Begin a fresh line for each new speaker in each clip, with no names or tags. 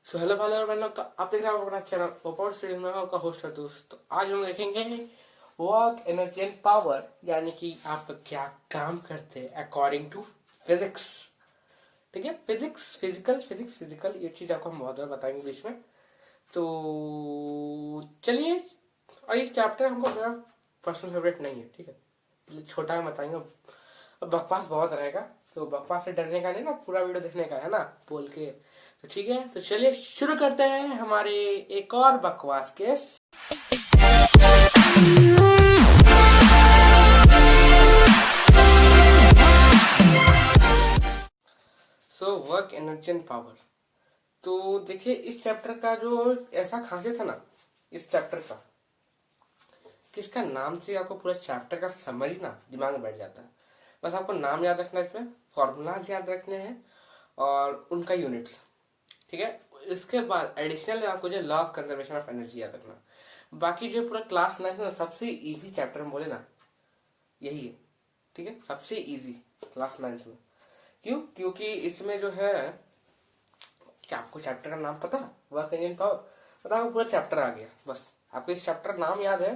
So hello भाई और बहनों, तो आप देख रहे हो अपना चैनल ओपन स्टूडियो में आपका होस्ट है दोस्त। तो आज हम देखेंगे वर्क एनर्जी एंड पावर, यानी कि आप क्या काम करते हैं अकॉर्डिंग टू फिजिक्स। ठीक है, फिजिक्स फिजिकल ये चीज आपको हम बहुत बार बताएंगे बीच में। तो चलिए, और ये चैप्टर हमको मेरा पर्सनल फेवरेट नहीं है, ठीक है, इसलिए छोटा है बताएंगे। अब बकवास बहुत रहेगा, तो बकवास से डरने का नहीं ना, पूरा वीडियो देखने का है ना बोल के। तो ठीक है, तो चलिए शुरू करते हैं हमारे एक और बकवास के। So work energy and power. तो देखिए, इस चैप्टर का जो ऐसा खासियत है ना इस चैप्टर का, कि इसका नाम से आपको पूरा चैप्टर का समरी ना दिमाग में बैठ जाता है। बस आपको नाम याद रखना है, इसमें फॉर्मूलाज याद रखने हैं और उनका यूनिट्स। ठीक है, इसके बाद एडिशनल आपको जो law of conservation of energy याद रखना। बाकी जो पूरा क्लास 9 में सबसे इजी चैप्टर हम बोले ना, यही है। ठीक है, सबसे इजी क्लास 9 में। क्यों? क्योंकि इसमें जो है, क्या आपको चैप्टर का नाम पता, वर्क इंजन पावर, पता, आपको पूरा चैप्टर आ गया। बस आपको इस चैप्टर नाम याद है,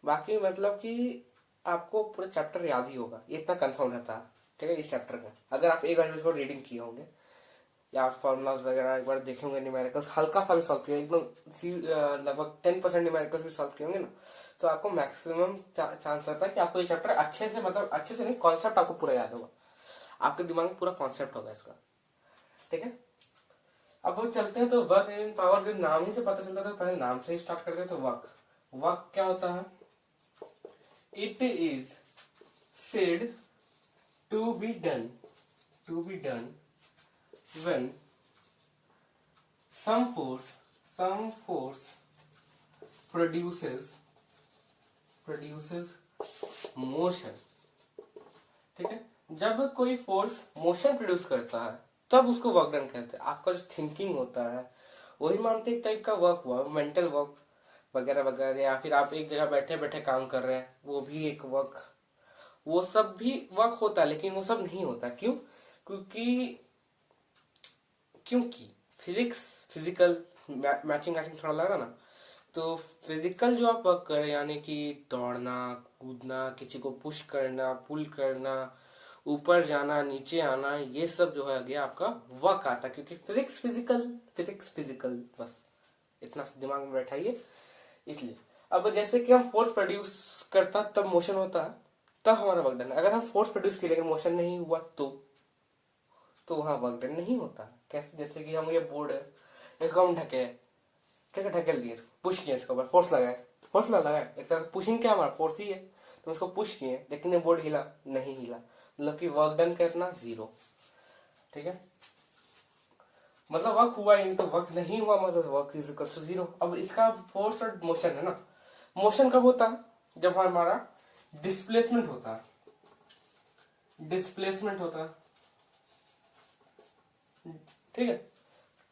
बाकी मतलब कि आपको पूरा चैप्टर याद ही होगा, ये इतना कंफर्म रहता है। ठीक है, इस चैप्टर का अगर आप एक बार इसको रीडिंग किए होंगे या फॉर्मुलाज वगैरह एक बार देखे होंगे, न्यूमेरिकल्स हल्का सा भी सॉल्व किए, एकदम लगभग 10% न्यूमेरिकल्स भी सॉल्व किए होंगे ना, तो आपको मैक्सिमम चांस रहता है कि आपको ये चैप्टर अच्छे से, मतलब अच्छे से नहीं, कॉन्सेप्ट आपको पूरा याद होगा, आपके दिमाग में पूरा कॉन्सेप्ट होगा इसका। ठीक है, अब वो चलते हैं। तो वर्क इन पावर के नाम ही से पता चलता था, पहले नाम से ही स्टार्ट करते हैं। तो वर्क, वर्क क्या होता है? It is said to be done, to be done when some force produces motion। ठीक है, जब कोई फोर्स मोशन प्रोड्यूस करता है तब उसको वर्क डन कहते हैं। आपका जो थिंकिंग होता है वही मानते एक टाइप का वर्क हुआ, मेंटल वर्क वगैरह वगैरह, या फिर आप एक जगह बैठे बैठे काम कर रहे हैं, वो भी एक वर्क, वो सब भी वर्क होता है। लेकिन वो सब नहीं होता, क्यों? क्योंकि क्योंकि फिजिक्स फिजिकल मैचिंग मैचिंग थोड़ा लग रहा ना। तो फिजिकल जो आप वर्क करें, यानी कि दौड़ना, कूदना, किसी को पुश करना, पुल करना, ऊपर जाना, नीचे आना, ये सब जो है गया आपका वर्क आता है। क्योंकि फिजिक्स फिजिकल बस इतना दिमाग में बैठाइए। इसलिए अब जैसे कि हम फोर्स प्रोड्यूस करता तब मोशन होता है, तब हमारा वर्क डन है। अगर हम फोर्स प्रोड्यूस किए लेकिन मोशन नहीं हुआ तो वहां वर्क डन नहीं होता। कैसे? जैसे कि हम, ये बोर्ड है, इसको हम ढके, ठीक है, ढकेल दिए, पुश किए, इसके ऊपर फोर्स लगाए, फोर्स ना लगाए, एक तरह पुशिंग क्या, हमारा फोर्स ही है, तो उसको पुश किए, लेकिन ये बोर्ड हिला नहीं, हिला, मतलब कि वर्क डन करना जीरो। ठीक है, मतलब वर्क हुआ ही नहीं, तो वर्क नहीं हुआ मतलब work is equal to zero. अब इसका फोर्स और मोशन है ना, मोशन कब होता है? जब हमारा डिस्प्लेसमेंट होता है, डिस्प्लेसमेंट होता है। ठीक है,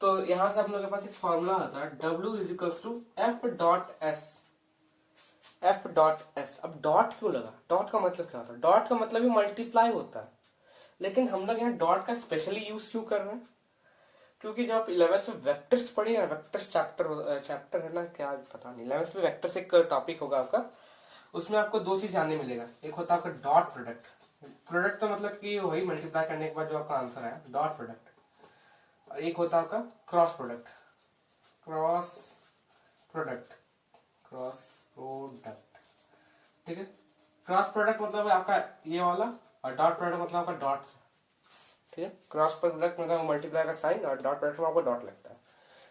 तो यहां से हम लोग के पास एक फॉर्मूला आता है, W is equal to F dot S, F dot S. अब डॉट क्यों लगा? डॉट का मतलब क्या होता है? डॉट का मतलब ही मल्टीप्लाई होता है, लेकिन हम लोग यहाँ डॉट का स्पेशली यूज क्यों कर रहे हैं? क्योंकि जब आप 11th में वेक्टर्स पढ़े ना, वेक्टर्स चैप्टर है ना, क्या पता नहीं, 11th में वेक्टर्स एक टॉपिक होगा आपका, उसमें आपको दो चीज जानने मिलेगा। एक होता है आपका डॉट प्रोडक्ट, प्रोडक्ट तो मतलब कि वही मल्टीप्लाई करने के बाद जो आपका आंसर है, डॉट प्रोडक्ट। और एक होता है आपका cross product, cross product, cross product. ठीक है, क्रॉस प्रोडक्ट मतलब आपका ये वाला, और डॉट प्रोडक्ट मतलब आपका डॉट। ठीक है, क्रॉस प्रोडक्ट मतलब मल्टीप्लाई का साइन, और डॉट प्रोडक्ट में आपको डॉट लगता है।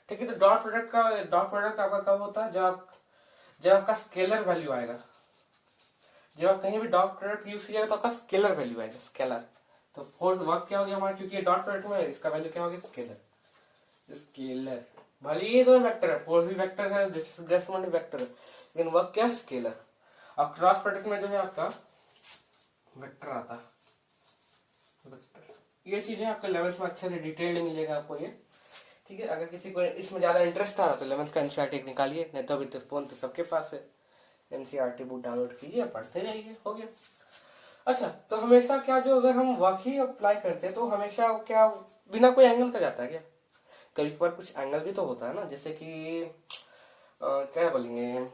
ठीक है, तो डॉट प्रोडक्ट आपका कब होता है? जब आपका स्केलर वैल्यू आएगा, जब आप कहीं भी डॉट प्रोडक्ट यूज कीजिएगा तो आपका स्केलर वैल्यू आएगा, स्केलर। तो फोर्स वर्क क्या हो गया हमारा, क्योंकि डॉट प्रोडक्ट में इसका वैल्यू क्या हो गया, स्केलर। स्केलर भले ये तो वेक्टर है, फोर्स भी वेक्टर है, डिस्प्लेसमेंट भी वेक्टर है, लेकिन वर्क क्या, स्केलर। और क्रॉस प्रोडक्ट में जो है आपका वेक्टर आता है, वेक्टर। ये चीजें आपका 11th में अच्छे से डिटेल्ड मिलेगा आपको ये। ठीक है, अगर किसी को इसमें ज्यादा इंटरेस्ट आ रहा तो 11th का एनसीईआरटी निकालिए, नहीं तो अभी तो फोन तो सबके पास है, एनसीईआरटी बुक डाउनलोड कीजिए, पढ़ते जाइए, हो गया। अच्छा, तो हमेशा क्या, जो अगर हम वर्क ही अप्लाई करते हैं तो हमेशा क्या बिना कोई एंगल का जाता है क्या? कभी कभार कुछ एंगल भी तो होता है ना, जैसे कि क्या बोलेंगे,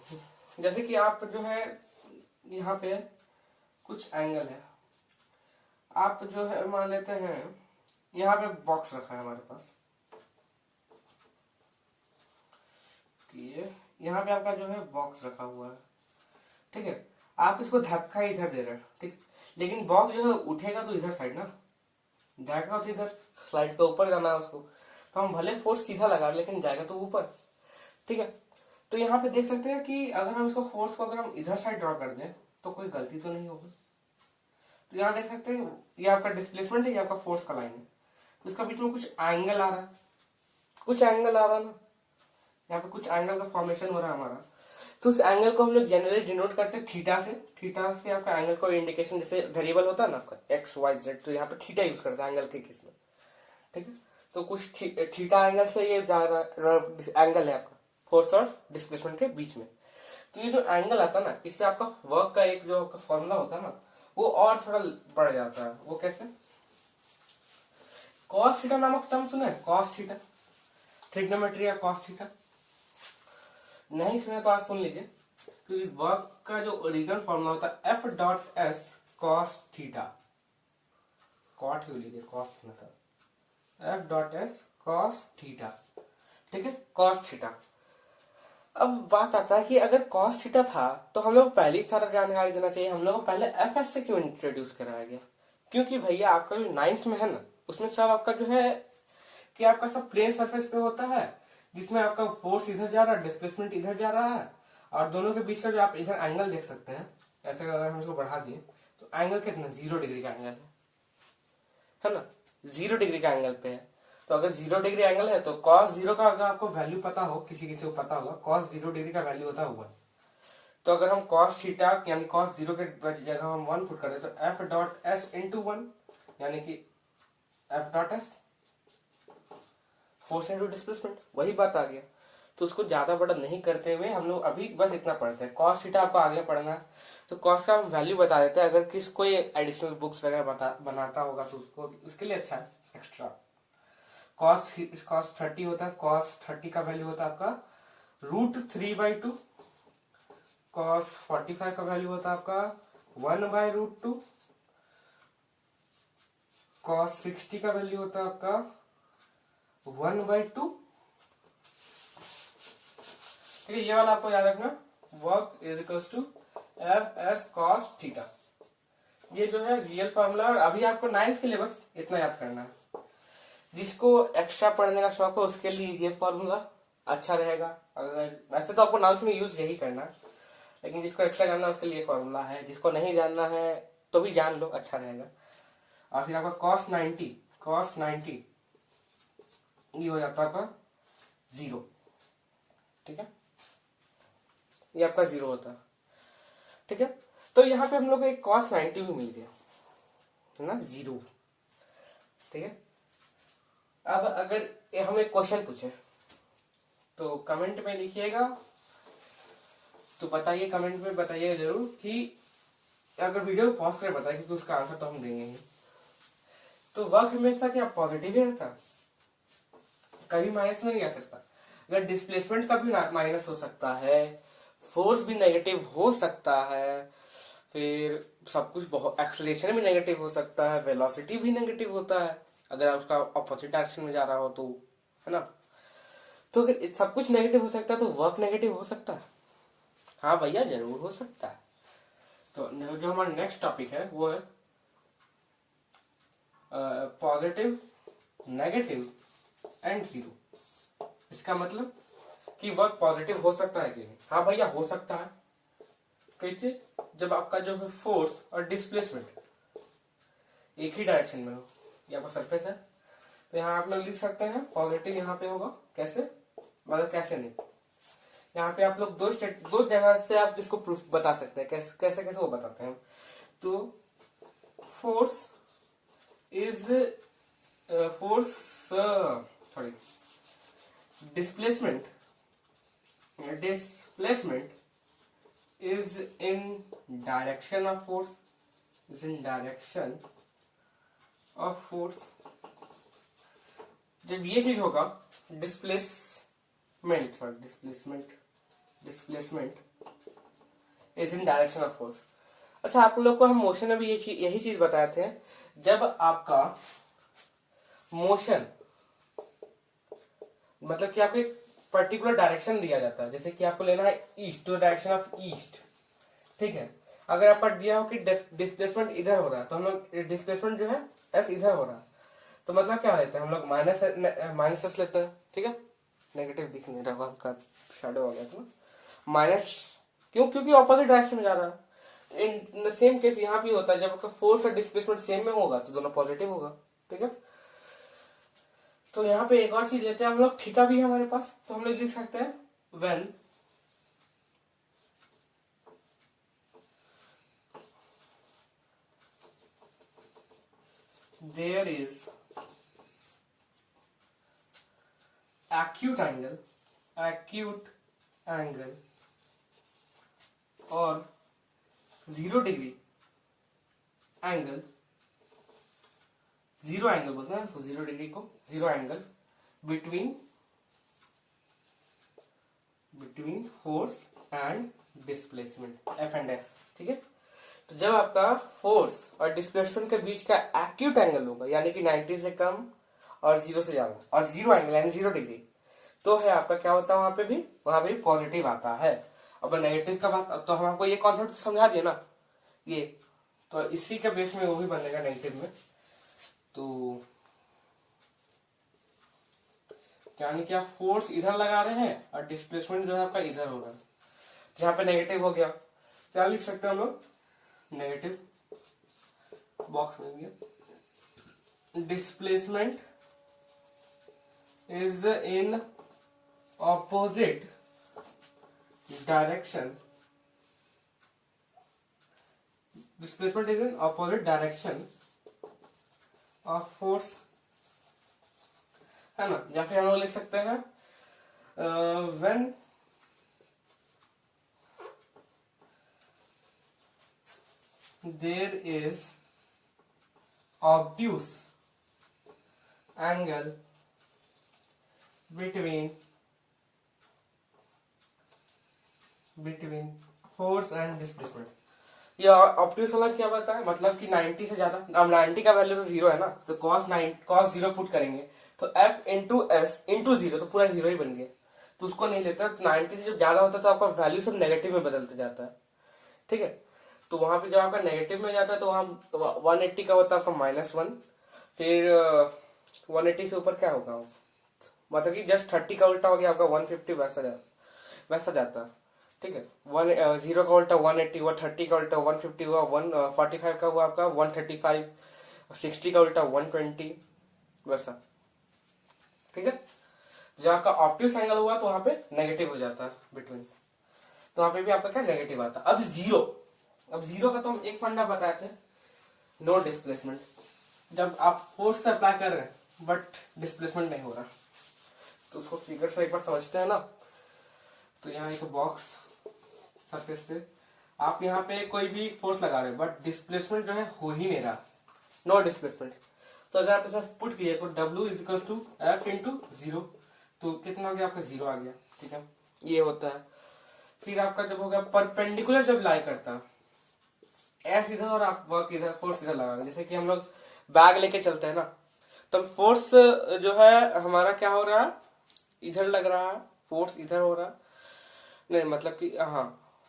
जैसे कि आप जो है यहाँ पे कुछ एंगल है, आप जो है मान लेते हैं यहाँ पे बॉक्स रखा है हमारे पास, ये यहाँ पे आपका जो है बॉक्स रखा हुआ है, ठीक है। आप इसको धक्का इधर दे रहे हैं, ठीक, लेकिन बॉक्स जो है उठेगा तो इधर साइड ना, जाएगा तो इधर स्लाइड का ऊपर जाना है उसको, तो हम भले फोर्स सीधा लगा लेकिन जाएगा तो ऊपर, ठीक है। तो यहाँ पे देख सकते हैं कि अगर हम इसको फोर्स को अगर हम इधर साइड ड्रॉ कर दें तो कोई गलती तो नहीं होगी। तो यहाँ देख सकते हैं ये आपका डिस्प्लेसमेंट है, ये आपका फोर्स का लाइन है, तो इसका बीच में कुछ एंगल आ रहा है, कुछ एंगल आ रहा है ना, यहाँ पे कुछ एंगल का फॉर्मेशन हो रहा है हमारा। तो उस एंगल को हम लोग जनरली डिनोट करते हैं थीटा से। थीटा से आपका एंगल को इंडिकेशन, जैसे वेरिएबल होता है ना आपका एक्स वाई जेड, तो यहाँ पे थीटा यूज करते हैं एंगल के केस में, ठीक है। तो कुछ थीटा एंगल से ये जा रहा एंगल है आपका फोर्स और डिस्प्लेसमेंट के बीच में। तो ये जो एंगल आता है ना, इससे आपका वर्क का एक जो आपका फॉर्मूला होता है ना, वो और थोड़ा बढ़ जाता है। वो कैसे? कॉस थीटा नामक टर्म सुना है? कॉस थीटा, ट्रिग्नोमेट्री या कॉस थीटा नहीं सुना तो आज सुन लीजिए, क्योंकि वर्क का जो ओरिजिनल फॉर्मूला होता है F dot S cos theta, cot ही लीजिए, कॉस मतलब F dot S cos theta, ठीक है, कॉस थीटा। अब बात आता है कि अगर कॉस थीटा था तो हम लोग पहले ही सारा जानकारी देना चाहिए, हम लोग को पहले एफ एस से क्यों इंट्रोड्यूस कराया गया? क्योंकि भैया आपका जो 9th में है ना, उसमें सब आपका जो है कि आपका सब प्लेन सरफेस पे होता है, जिसमें आपका फोर्स इधर जा रहा है, डिस्प्लेसमेंट इधर जा रहा है, और दोनों के बीच का जो आप इधर एंगल देख सकते हैं, ऐसे अगर हम इसको बढ़ा दिए तो एंगल कितना 0 डिग्री का एंगल है ना, 0 डिग्री का एंगल पे है। तो अगर 0 डिग्री एंगल है तो cos 0 का अगर आपको वैल्यू पता हो, किसी किसी को पता होगा cos 0 डिग्री का वैल्यू होता है 1। तो अगर हम cos थीटा यानी cos 0 के जगह हम 1 पुट करें तो f डॉट s इंटू 1 यानी कि f dot s force into displacement, वही बात आ गया। तो उसको ज्यादा बड़ा नहीं करते हुए हम लोग अभी बस इतना पढ़ते हैं। cos थीटा आपको आगे पढ़ना है तो cos का वैल्यू बता देते हैं, अगर किस कोई एडिशनल बुक्स वगैरह बनाता होगा तो उसको उसके लिए अच्छा है एक्स्ट्रा। cos 30 होता है, cos 30 का वैल्यू होता है आपका √3/2, cos 45 का वैल्यू होता है आपका 1/√2, cos 60 का वैल्यू होता है आपका 1/2, ठीक है। ये वाला आपको याद रखना, work is equals to F S cos theta. ये जो है रियल फॉर्मूला, और अभी आपको 9th के लिए बस इतना याद करना है। जिसको एक्स्ट्रा पढ़ने का शौक हो उसके लिए ये फॉर्मूला अच्छा रहेगा। अगर वैसे तो आपको 9th में यूज यही करना है, लेकिन जिसको एक्स्ट्रा जानना है उसके लिए फॉर्मूला है, जिसको नहीं जानना है तो भी जान लो, अच्छा रहेगा। और फिर आपका cos 90 ये हो जाता है आपका 0, ठीक है, ये आपका 0 होता है, ठीक है। तो यहाँ पे हम लोग को एक cos 90 भी मिल गया है ना, 0, ठीक है। अब अगर हम एक क्वेश्चन पूछे तो कमेंट में लिखिएगा, तो बताइए, कमेंट में बताइएगा जरूर कि अगर वीडियो पॉज कर बताइए, क्योंकि उसका आंसर तो हम देंगे ही। तो वर्क हमेशा क्या पॉजिटिव ही रहता, कभी माइनस नहीं आ सकता। अगर डिस्प्लेसमेंट का भी माइनस हो सकता है, फोर्स भी नेगेटिव हो सकता है, फिर सब कुछ बहुत, एक्सेलरेशन भी नेगेटिव हो सकता है, वेलोसिटी भी नेगेटिव होता है अगर आप उसका ऑपोजिट डायरेक्शन में जा रहा हो तो, है ना। तो अगर सब कुछ नेगेटिव हो सकता है तो वर्क नेगेटिव हो सकता है? हाँ भैया जरूर हो सकता है। तो जो हमारा नेक्स्ट टॉपिक है वो है पॉजिटिव, नेगेटिव एंड 0। इसका मतलब कि वर्क पॉजिटिव हो सकता है कि नहीं? हाँ भैया हो सकता है। कैसे? जब आपका जो है फोर्स और डिस्प्लेसमेंट एक ही डायरेक्शन में हो, ये आपका सरफेस है, तो यहाँ आप लोग लिख सकते हैं पॉजिटिव यहाँ पे होगा। कैसे? मतलब कैसे नहीं, यहाँ पे आप लोग दो जगह से आप जिसको प्रूफ बता सकते हैं। कैसे कैसे कैसे वो बताते हैं। तो force is sorry displacement is in direction of force, जब ये चीज होगा displacement is in direction of force. अच्छा, आप लोग को हम मोशन में भी यही चीज बताए थे। जब आपका मोशन मतलब कि आपको एक पर्टिकुलर डायरेक्शन दिया जाता है, जैसे कि आपको लेना है ईस्ट, तो डायरेक्शन ऑफ ईस्ट, ठीक है। अगर आपका दिया हो कि डिस्प्लेसमेंट इधर हो रहा है, तो हम लोग डिस्प्लेसमेंट जो है एस इधर हो रहा है, तो मतलब क्या लेते हैं हम लोग माइनस एस लेते हैं, ठीक है। नेगेटिव दिख नहीं रहा, हल्का शैडो आ गया था, माइनस क्यों, क्योंकि ऑपोजिट डायरेक्शन में जा रहा है। इन द सेम केस यहाँ भी होता है, जब आपका फोर्स और डिस्प्लेसमेंट सेम में होगा तो दोनों पॉजिटिव होगा, ठीक है। तो यहाँ पे एक और चीज लेते हैं हम लोग, थीटा भी है हमारे पास, तो हम लोग लिख सकते हैं when there is acute angle और 0 डिग्री एंगल, 0 एंगल बोलते हैं, 0 डिग्री को 0 angle between force and displacement F and S, ठीक है। तो जब आपका फोर्स और डिस्प्लेसमेंट के बीच का एक्यूट एंगल होगा, यानी कि 90 से कम और 0 से ज्यादा, और 0 एंगल यानी 0 डिग्री, तो है आपका क्या होता है, वहां पे भी पॉजिटिव आता है। अब नेगेटिव का बात, अब तो हम आपको ये कॉन्सेप्ट समझा दिए ना, ये तो इसी के बेस में वो भी बनेगा नेगेटिव में। तो यानी कि आप फोर्स इधर लगा रहे हैं और डिस्प्लेसमेंट जो है आपका इधर हो रहा है, जहां पे नेगेटिव हो गया, क्या लिख सकते हैं हम लोग, नेगेटिव बॉक्स में गया, displacement is in opposite direction, displacement is in opposite direction of force, है ना। या फिर हम लोग लिख सकते हैं when there is obtuse angle between force and displacement. ये ऑब्ट्यूस वाला क्या बताता है, मतलब कि 90 से ज्यादा, अब 90 का वैल्यू तो 0 है ना, तो cos 0 पुट करेंगे तो f इंटू एस इंटू 0, तो पूरा 0 ही बन गया, तो उसको नहीं लेता। 90 से जब ज्यादा होता है तो आपका वैल्यू सब नेगेटिव में बदलते जाता है, ठीक है। तो वहां पे जब आपका नेगेटिव में जाता है तो वहां 180 का होता है आपका -1, फिर 180 से ऊपर क्या होगा, मतलब कि जस्ट 30 का उल्टा हो गया आपका 150, वैसा जाता है, ठीक है। 0 का उल्टा 180 हुआ, 30 का उल्टा 150 हुआ, 145 का हुआ आपका 135, 60 का उल्टा 120, वैसा, ठीक है। जब आपका ऑब्ट्यूस एंगल हुआ तो वहां पे नेगेटिव हो जाता है बिटवीन, तो वहां पे भी आपका क्या नेगेटिव आता है। अब जीरो का तो हम एक फंडा बताए थे, नो डिस्प्लेसमेंट, जब आप फोर्स से अप्लाई कर रहे हैं बट डिस्प्लेसमेंट नहीं हो रहा, तो उसको फिगर से एक बार समझते हैं ना। तो यहाँ एक बॉक्स सरफेस पे आप यहाँ पे कोई भी फोर्स लगा रहे हो बट डिस्प्लेसमेंट जो है हो ही नहीं रहा, नो डिस्प्लेसमेंट। तो अगर आप इसे पुट कीजिए तो W is equal to F into 0, तो कितना हो गया आपका 0 आ गया, ठीक है, ये होता है। फिर आपका जब हो गया परपेंडिकुलर, जब लाई करता एस इधर और आप वर्क इधर, फोर्स इधर लगा रहे, जैसे कि हम लोग बैग लेके चलते हैं ना, तो फोर्स जो है हमारा क्या हो रहा है, इधर लग रहा है, फोर्स इधर हो रहा है, नहीं मतलब कि हाँ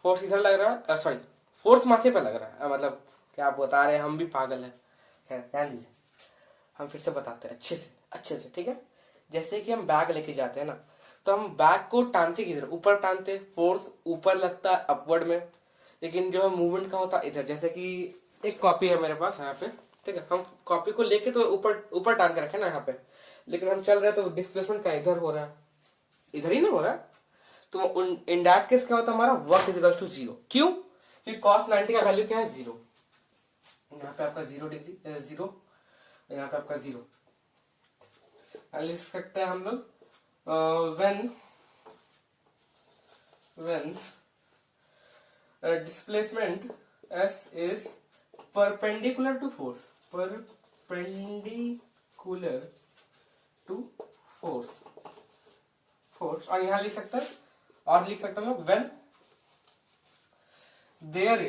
फोर्स इधर लग रहा है, सॉरी फोर्स माथे पे लग रहा है, मतलब क्या आप बता रहे हैं, हम भी पागल हैं, ध्यान दीजिए, हम फिर से बताते हैं अच्छे से, ठीक है। जैसे कि हम बैग लेके जाते हैं ना, तो हम बैग को टानते किधर, ऊपर टानते, फोर्स ऊपर लगता है अपवर्ड में, लेकिन जो है मूवमेंट का होता है इधर। जैसे कि एक कॉपी है मेरे पास यहाँ पे, ठीक है, हम कॉपी को लेके तो ऊपर टांग के रखे ना यहाँ पे, लेकिन हम चल रहे हैं तो डिस्प्लेसमेंट का इधर हो रहा है, इधर ही ना हो रहा है, तो इन दैट केस क्या होता है, हमारा वर्क इज इक्वल टू 0, क्यों, क्योंकि cos 90 का वैल्यू क्या है 0, यहाँ पे आपका 0 डिग्री 0, यहाँ पे आपका 0, लिख सकते हैं हम लोग when displacement s is perpendicular to force, force, और यहां लिख सकते हैं, और लिख सकते हैं when there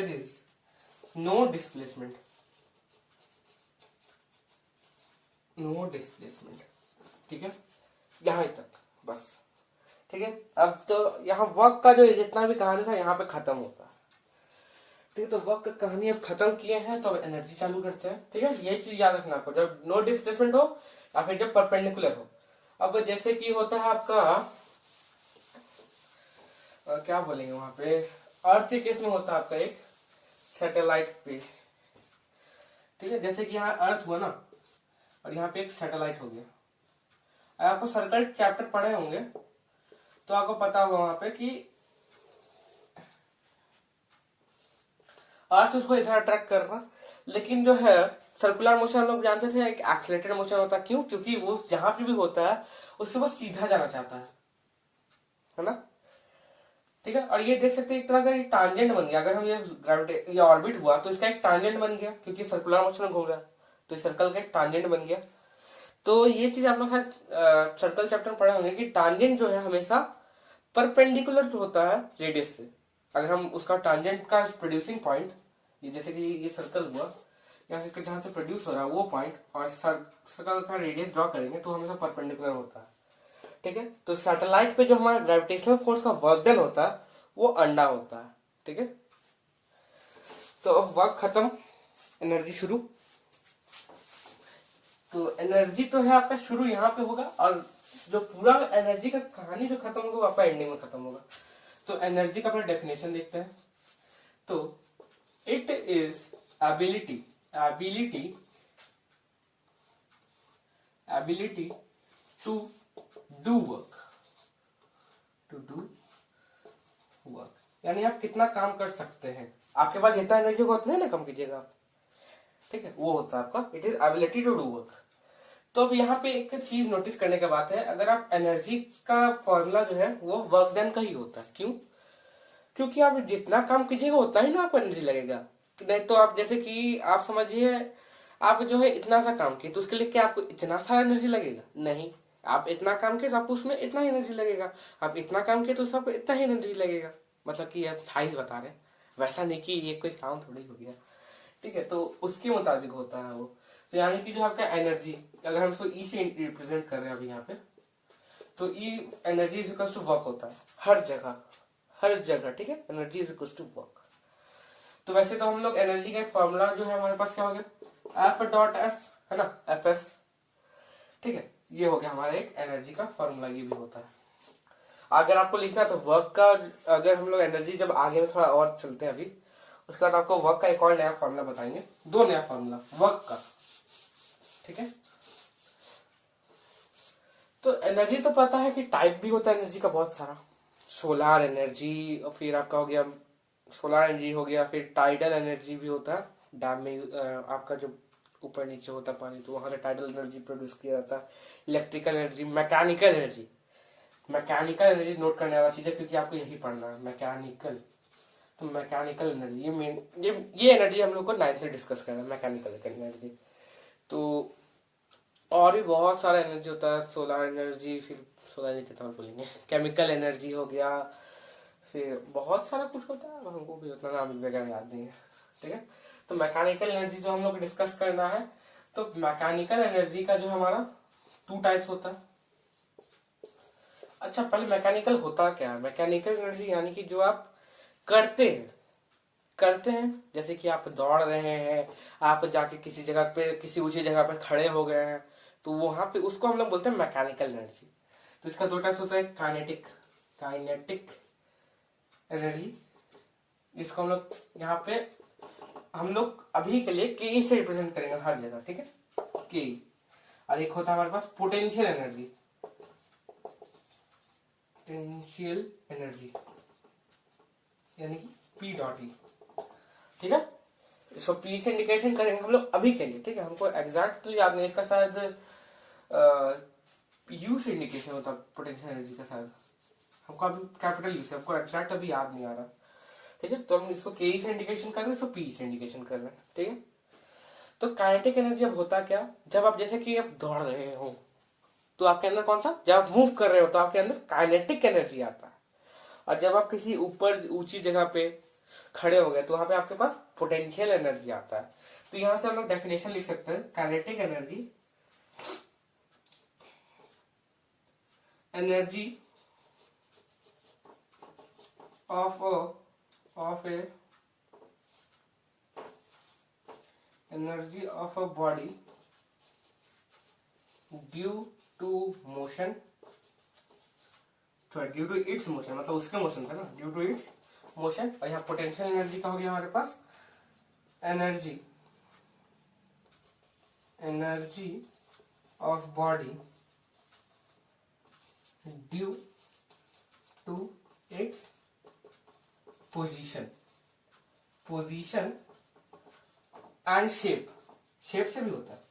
is no displacement, ठीक है, यहां तक बस। ठीक है, अब तो यहाँ वर्क का जो जितना भी कहानी था यहाँ पे खत्म होता है। ठीक है, तो वर्क का कहानी अब खत्म किए हैं, तो अब एनर्जी चालू करते हैं। ठीक है, ये चीज याद रखना आपको, जब नो डिस्प्लेसमेंट हो या फिर जब परपेंडिकुलर हो। अब जैसे कि होता है आपका क्या बोलेंगे वहां पे, अर्थ के केस में होता है आपका एक सैटेलाइट पे। ठीक है, जैसे कि यहाँ अर्थ हुआ ना, और यहाँ पे एक सैटेलाइट हो गया। आपको सर्कल चैप्टर पढ़े होंगे तो आपको पता होगा वहां पे कि अर्थ उसको इधर अट्रैक्ट कर रहा, लेकिन जो है सर्कुलर मोशन हम लोग जानते थे एक एक्सीलरेटेड मोशन होता है। क्यों? क्योंकि वो जहां पे भी होता है उससे वो सीधा जाना चाहता है ना। ठीक है, और ये देख सकते हैं एक तरह का टांजेंट बन गया। अगर हम ये ऑर्बिट हुआ तो इसका एक टांजेंट बन गया, क्योंकि सर्कुलर मोशन में घूम रहा है, तो इस सर्कल का एक टांजेंट बन गया। तो ये चीज आप लोग सर्कल चैप्टर में पढ़े होंगे कि टांजेंट जो है हमेशा परपेंडिकुलर होता है रेडियस से। अगर हम उसका टांजेंट का प्रोड्यूसिंग पॉइंट, ये जैसे कि ये सर्कल हुआ, यहाँ से जहां से प्रोड्यूस हो रहा है वो पॉइंट, और सर्कल का रेडियस ड्रॉ करेंगे तो हमेशा परपेंडिकुलर होता है। ठीक है, तो सैटेलाइट पे जो हमारा ग्रेविटेशनल फोर्स का वर्क डन होता है वो अंडा होता है। ठीक है, तो अब वर्क खत्म, एनर्जी शुरू। तो एनर्जी तो है आपका शुरू यहाँ पे होगा, और जो पूरा एनर्जी का कहानी जो खत्म होगा वो आपका एंडिंग में खत्म होगा। तो एनर्जी का अपना डेफिनेशन देखते हैं। तो it is ability to do work, यानी आप कितना काम कर सकते हैं। आपके पास जितना एनर्जी होता है ना, कम कीजिएगा आप। ठीक है, वो होता है आपका it is ability to do work. तो अब यहाँ पे एक चीज नोटिस करने का बात है, अगर आप एनर्जी का फॉर्मूला जो है वो वर्क डन का ही होता है। क्यों? क्योंकि आप जितना काम कीजिएगा उतना ही ना आपको एनर्जी लगेगा। नहीं तो आप जैसे कि आप समझिए आप जो है इतना सा काम किए तो उसके लिए क्या आपको इतना सा एनर्जी लगेगा? नहीं। आप इतना काम किए तो आपको उसमें इतना ही एनर्जी लगेगा, आप इतना काम किए तो उसमें आपको इतना ही एनर्जी लगेगा। मतलब कि आप साइज बता रहे हैं, वैसा नहीं कि ये कोई काम थोड़ी हो गया। ठीक है, तो उसके मुताबिक होता है वो। तो यानी कि जो आपका एनर्जी, अगर हम इसको ई से रिप्रेजेंट कर रहे हैं अभी यहाँ पे, तो E energy is equal to work होता है हर जगह। ठीक है, energy is equal to work. तो वैसे तो हम लोग एनर्जी का एक फॉर्मूला जो है हमारे पास क्या हो गया, एफ डॉट एस, है ना, एफ एस। ठीक है, ये हो गया हमारा एक एनर्जी का फॉर्मूला, ये भी होता है। अगर आपको लिखना है तो वर्क का, अगर हम लोग एनर्जी जब आगे में थोड़ा और चलते हैं अभी, उसके बाद आपको वर्क का एक और नया फॉर्मूला बताएंगे, दो नया फॉर्मूला वर्क का। ठीक है, तो एनर्जी तो पता है कि टाइप भी होता है एनर्जी का बहुत सारा। सोलार एनर्जी, और फिर आपका हो गया सोलार एनर्जी हो गया, फिर टाइडल एनर्जी भी होता है। डैम में आपका जो ऊपर नीचे होता है पानी, तो वहां पे टाइडल एनर्जी प्रोड्यूस किया जाता है। Electrical energy, mechanical energy note करने वाला चीज है, क्योंकि आपको यही पढ़ना है मैकेनिकल। तो मैकेनिकल एनर्जी ये मेन, ये एनर्जी हम लोग को 9th में डिस्कस करना है, मैकेनिकल एनर्जी। तो और भी बहुत सारा एनर्जी होता है, सोलर एनर्जी, फिर सोलर एनर्जी कितना बोलेंगे, केमिकल एनर्जी हो गया, फिर बहुत सारा कुछ होता है, हमको भी उतना नाम वगैरह याद नहीं है। ठीक है, तो मैकेनिकल एनर्जी जो हम लोग डिस्कस करना है, तो मैकेनिकल एनर्जी का जो हमारा 2 टाइप्स होता है। अच्छा, पहले मैकेनिकल होता क्या है? मैकेनिकल एनर्जी यानी कि जो आप करते हैं, जैसे कि आप दौड़ रहे हैं, आप जाके किसी जगह पे, किसी ऊंची जगह पे खड़े हो गए हैं, तो वहां पे उसको हम लोग बोलते हैं मैकेनिकल एनर्जी। तो इसका 2 टाइप्स होता है, काइनेटिक एनर्जी, इसको हम लोग अभी के लिए के से रिप्रेजेंट करेंगे हर जगह। ठीक है, के। और एक होता है हमारे पास पोटेंशियल एनर्जी, यानी कि पी डॉट ई। ठीक है, इसको पी से इंडिकेशन करेंगे हम लोग अभी के लिए। ठीक है, हमको एग्जैक्ट तो याद नहीं, इसका शायद यू से इंडिकेशन होता है पोटेंशियल एनर्जी का, शायद हमको अभी कैपिटल यू से, हमको एग्जैक्ट अभी याद नहीं आ रहा। ठीक है, तो हम इसको के से इंडिकेशन कर रहे हैं, इसको पी से इंडिकेशन कर रहे हैं। ठीक है, तो काइनेटिक एनर्जी अब होता क्या, जब आप जैसे कि आप दौड़ रहे हो, तो आपके अंदर कौन सा, जब आप मूव कर रहे हो तो आपके अंदर काइनेटिक एनर्जी आता है, और जब आप किसी ऊपर ऊंची जगह पे खड़े हो गए तो वहां पे आपके पास पोटेंशियल एनर्जी आता है। तो यहां से हम लोग डेफिनेशन लिख सकते हैं, kinetic energy, energy of a energy of a body due to motion, due to its motion, मतलब उसके मोशन था ना, ड्यू टू इट्स मोशन। और यहाँ पोटेंशियल एनर्जी का हो गया हमारे पास energy of body due to its position and shape से भी होता है।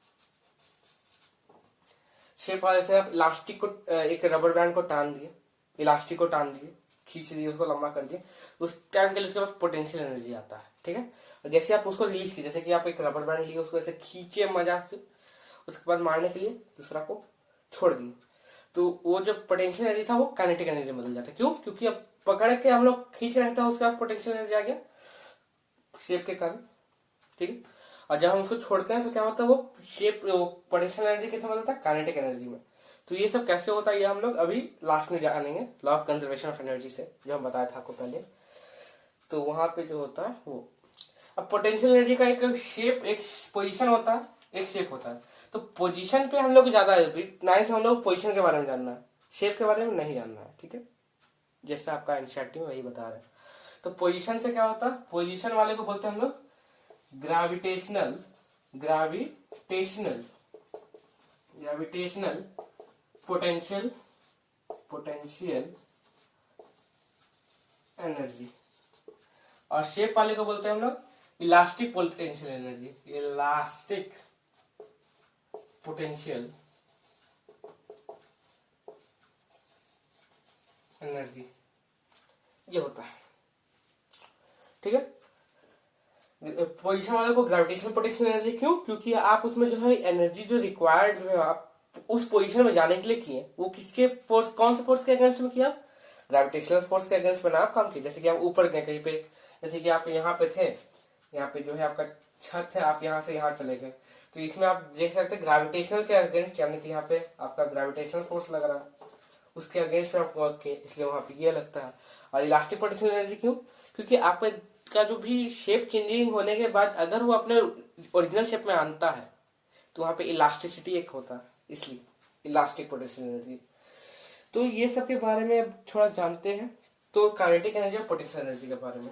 शेप वाले से आप इलास्टिक को, एक रबर बैंड को टान दिए, इलास्टिक को टान दिए, खींच दिए, उसको लंबा कर दिए, उस टाइम के लिए उसके पास पोटेंशियल एनर्जी आता है। ठीक है, और जैसे आप उसको रिलीज कीजिए, जैसे कि आप एक रबर बैंड लिए, उसको ऐसे खींचे मजाक से, उसके बाद मारने के लिए दूसरा को छोड़ दिए, तो वो जो पोटेंशियल एनर्जी था वो काइनेटिक एनर्जी में बदल जाता है। क्यों? क्योंकि अब पकड़ के हम लोग खींच रहे थे, उसके बाद पोटेंशियल एनर्जी आ गया शेप के कारण। ठीक है, और जब हम उसको छोड़ते हैं तो क्या होता है, वो शेप, पोटेंशियल एनर्जी कैसे बदलता है, काइनेटिक एनर्जी में। तो ये सब कैसे होता है ये हम लोग अभी लास्ट में जानेंगे, law of conservation of energy से, जो हम बताया था आपको पहले। तो वहां पे जो होता है वो, अब पोटेंशियल एनर्जी का एक शेप, एक पोजीशन होता है, एक शेप होता है। तो पोजीशन पे हम लोग ज्यादा, 9th में हम लोग पोजीशन के बारे में जानना है, शेप के बारे में नहीं जानना है। ठीक है, जैसे आपका एनसीईआरटी में वही बता रहे हैं। तो पोजीशन से क्या होता है, पोजीशन वाले को बोलते हैं हम लोग ग्रेविटेशनल पोटेंशियल एनर्जी, और शेप वाले को बोलते हैं हम लोग elastic potential energy, elastic potential energy, ये होता है। ठीक है, पोजीशन वाले को ग्रेविटेशनल पोटेंशियल एनर्जी, क्यों? क्योंकि आप उसमें जो है एनर्जी जो रिक्वायर्ड जो है आप उस पोजीशन में जाने के लिए किए, वो किसके फोर्स, कौन से फोर्स के अगेंस्ट में किया, ग्रेविटेशनल फोर्स के अगेंस्ट में ना आप काम किए। जैसे कि आप ऊपर गए कहीं पे, जैसे कि आप यहाँ पे थे, यहाँ पे जो है आपका छत है, आप यहाँ से यहाँ चले गए, तो इसमें आप देख सकते हैं ग्रेविटेशनल के अगेंस्ट, यानी कि यहाँ पे आपका ग्रेविटेशनल फोर्स लग रहा है, उसके अगेंस्ट में आप वर्क किए, इसलिए वहां पे ये लगता है। और इलास्टिक पोटेंशियल एनर्जी क्यों? क्योंकि आपका जो भी शेप चेंजिंग होने के बाद अगर वो अपने ओरिजिनल शेप में आता है तो वहां पे इलास्टिसिटी एक होता है, इसलिए इलास्टिक पोटेंशियल एनर्जी। तो ये सब के बारे में अब थोड़ा जानते हैं, तो काइनेटिक एनर्जी और पोटेंशियल एनर्जी के बारे में।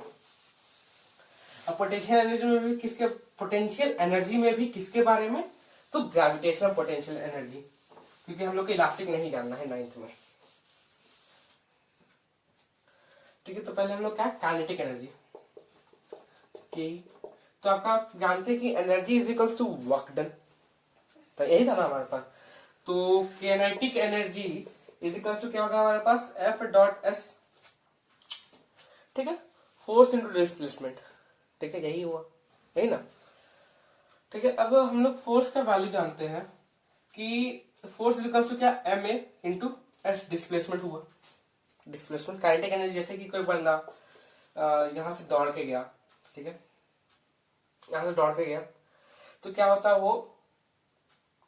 अब पोटेंशियल एनर्जी में भी किसके, पोटेंशियल एनर्जी में भी किसके बारे में, तो ग्रेविटेशनल पोटेंशियल एनर्जी, क्योंकि हम लोग को इलास्टिक नहीं जानना है 9th में। ठीक है, तो पहले हम लोग क्या, काइनेटिक एनर्जी की, तो आपका जानते हैं कि energy is equals to work done, तो यही था ना हमारे पास। तो kinetic energy is equals to क्या होगा हमारे पास, एफ डॉट एस। ठीक है, फोर्स इंटू डिस्प्लेसमेंट। ठीक है, यही हुआ, यही ना। ठीक है, अब हम लोग फोर्स का वैल्यू जानते हैं कि फोर्स इज इक्वल्स टू क्या, M A into S, displacement हुआ, डिस्प्लेसमेंट काइनेटिक एनर्जी। जैसे कि कोई बंदा यहां से दौड़ के गया, ठीक है, यहां से दौड़ के गया, तो क्या होता है, वो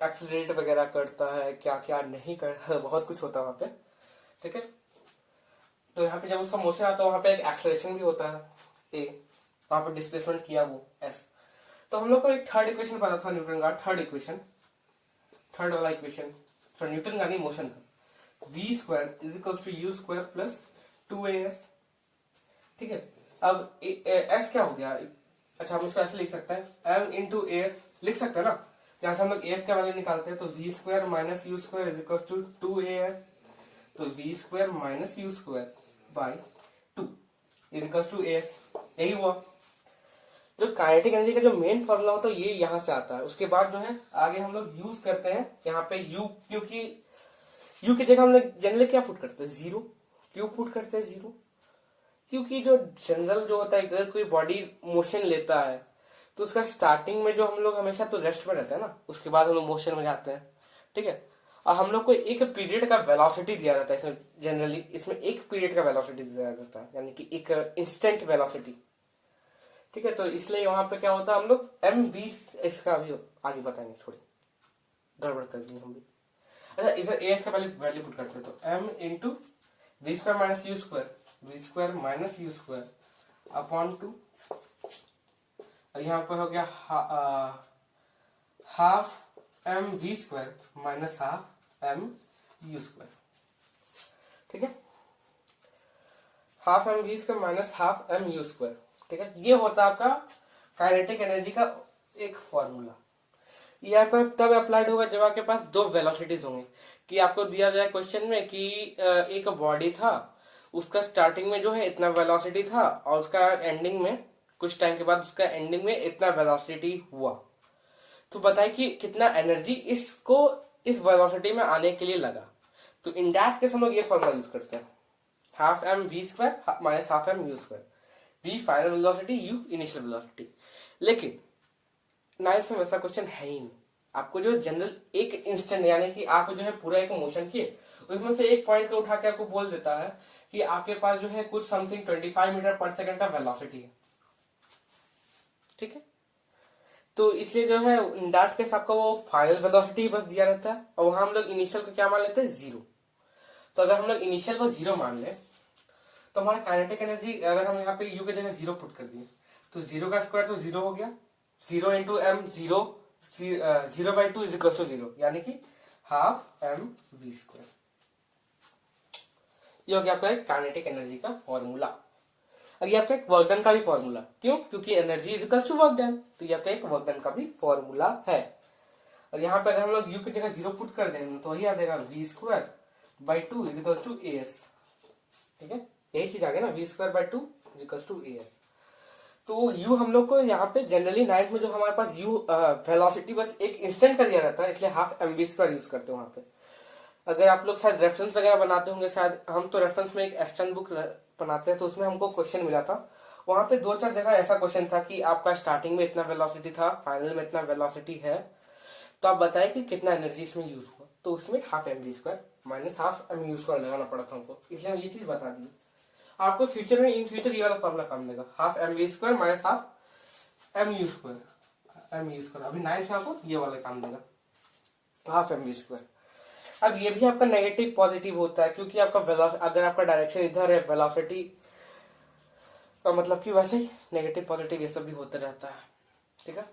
एक्सीलरेट वगैरह करता है, क्या क्या नहीं करता, बहुत कुछ होता है वहां पे। ठीक है, तो यहाँ पे जब उसका मोशन आता है वहां पे एक एक्सेलरेशन भी होता है ए, वहां पे डिस्प्लेसमेंट किया वो एस। तो हम लोग को एक थर्ड इक्वेशन पता था न्यूटन का, थर्ड वाला इक्वेशन, तो न्यूटन का नहीं, मोशन का, v square is equals to U square plus 2as। ठीक है, अब s क्या हो गया, अच्छा हम इसको ऐसे लिख सकते हैं, m इंटू एस लिख सकते हैं ना, जहां से हम लोग एफ का वैल्यू निकालते हैं, तो v square minus U square is equals to 2as, तो v square minus U square by 2 is equals to as, यही हुआ। जो काइनेटिक एनर्जी का जो मेन फॉर्मूला होता है ये यहाँ से आता है। उसके बाद जो है आगे हम लोग यूज करते हैं यहाँ पे u, क्योंकि u की जगह हम लोग जनरली क्या पुट करते हैं, जीरो। क्यों पुट करते हैं जीरो? क्योंकि जो जनरल जो होता है, अगर कोई बॉडी मोशन लेता है तो उसका स्टार्टिंग में जो हम लोग हमेशा तो रेस्ट में रहते हैं ना, उसके बाद हम लोग मोशन में जाते हैं। ठीक है, और हम लोग को एक पीरियड का वेलोसिटी दिया रहता है इसमें, जनरली इसमें एक पीरियड का वेलोसिटी दिया रहता है, यानी कि एक इंस्टेंट वेलोसिटी। ठीक है, तो इसलिए वहां पे क्या होता है, हम लोग m20 इसका अभी आगे बताएंगे, थोड़ी गड़बड़ कर दी हम भी। अच्छा, इधर एस का पहले वैल्यू पुट करते हैं, तो m into V square minus U square, V square minus U square upon 2, यहाँ पर हो गया half M V square minus half M U square. ठीक है, half M V square minus half M U square. ठीक है, ये होता है आपका काइनेटिक एनर्जी का एक फॉर्मूला। ये आपका तब अप्लाइड होगा जब आपके पास दो वेलोसिटीज होंगे, कि आपको दिया जाए क्वेश्चन में कि एक बॉडी था, उसका स्टार्टिंग में जो है इतना वेलोसिटी था, और उसका एंडिंग में कुछ टाइम के बाद उसका एंडिंग में इतना वेलोसिटी हुआ, तो बताए कि कितना एनर्जी इसको इस वेलोसिटी में आने के लिए लगा। तो इन दैट केस हम लोग ये फॉर्मूला यूज करते हैं, half M V square minus half M U square, V final velocity, U initial velocity. लेकिन नाइन्थ में वैसा क्वेश्चन है ही नहीं। आपको जो जनरल एक इंस्टेंट, यानी कि आप जो है पूरा एक मोशन किए, उसमें से एक पॉइंट को उठा के आपको बोल देता है कि आपके पास जो है कुछ समथिंग 25 मीटर पर सेकंड का वेलोसिटी है। ठीक है, तो इसलिए जो है इन दैट केस आपका वो फाइनल वेलोसिटी बस दिया रहता है, और वहां हम लोग इनिशियल को क्या मान लेते हैं, जीरो। तो अगर हम लोग इनिशियल को जीरो मान ले, तो हमारा काइनेटिक एनर्जी, अगर हम यहाँ पे यू की जगह जीरो पुट कर दिए, तो जीरो का स्क्वायर तो जीरो हो गया, zero into M zero, 0/2 is equal to zero, यानी कि हाफ एम वी स्क्वायर। ये हो गया आपका काइनेटिक एनर्जी का फॉर्मूला। अब ये आपका एक वर्क डन का भी फॉर्मूला, क्यों, क्योंकि energy is equal to work done, तो ये आपका एक वर्क डन का भी फॉर्मूला है। और यहाँ पे अगर हम लोग यू की जगह जीरो पुट कर देंगे तो वही आ जाएगा V square by two is equal to A S. ठीक है, यही चीज आ गया ना, V square by two is equal to A S. तो यू हम लोग को यहाँ पे जनरली नाइन्थ में जो हमारे पास यू वेलोसिटी बस एक इंस्टेंट का दिया रहता है, इसलिए half M V square use करते हैं वहां पे। अगर आप लोग शायद रेफरेंस वगैरह बनाते होंगे, शायद हम तो रेफरेंस में एक एक्सटर्न बुक बनाते हैं, तो उसमें हमको क्वेश्चन मिला था, वहां पे 2-4 जगह ऐसा क्वेश्चन था कि आपका स्टार्टिंग में इतना वेलोसिटी था, फाइनल में इतना वेलोसिटी है, तो आप बताए कि कितना एनर्जी इसमें यूज हुआ, तो उसमें half M V square minus half M U square लगाना पड़ा था हमको, इसलिए हम ये चीज बता दी। आपको फ्यूचर में, इन फ्यूचर ये वाला फॉर्मूला काम देगा, half M V square minus half M U square. अभी 9th में आपको ये वाला काम देगा, हाफ एम वी स्क्वायर। अब ये भी आपका नेगेटिव पॉजिटिव होता है, क्योंकि आपका अगर आपका डायरेक्शन इधर है, वेलोसिटी का मतलब कि वैसे ही नेगेटिव पॉजिटिव ये सब भी होता रहता है। ठीक है,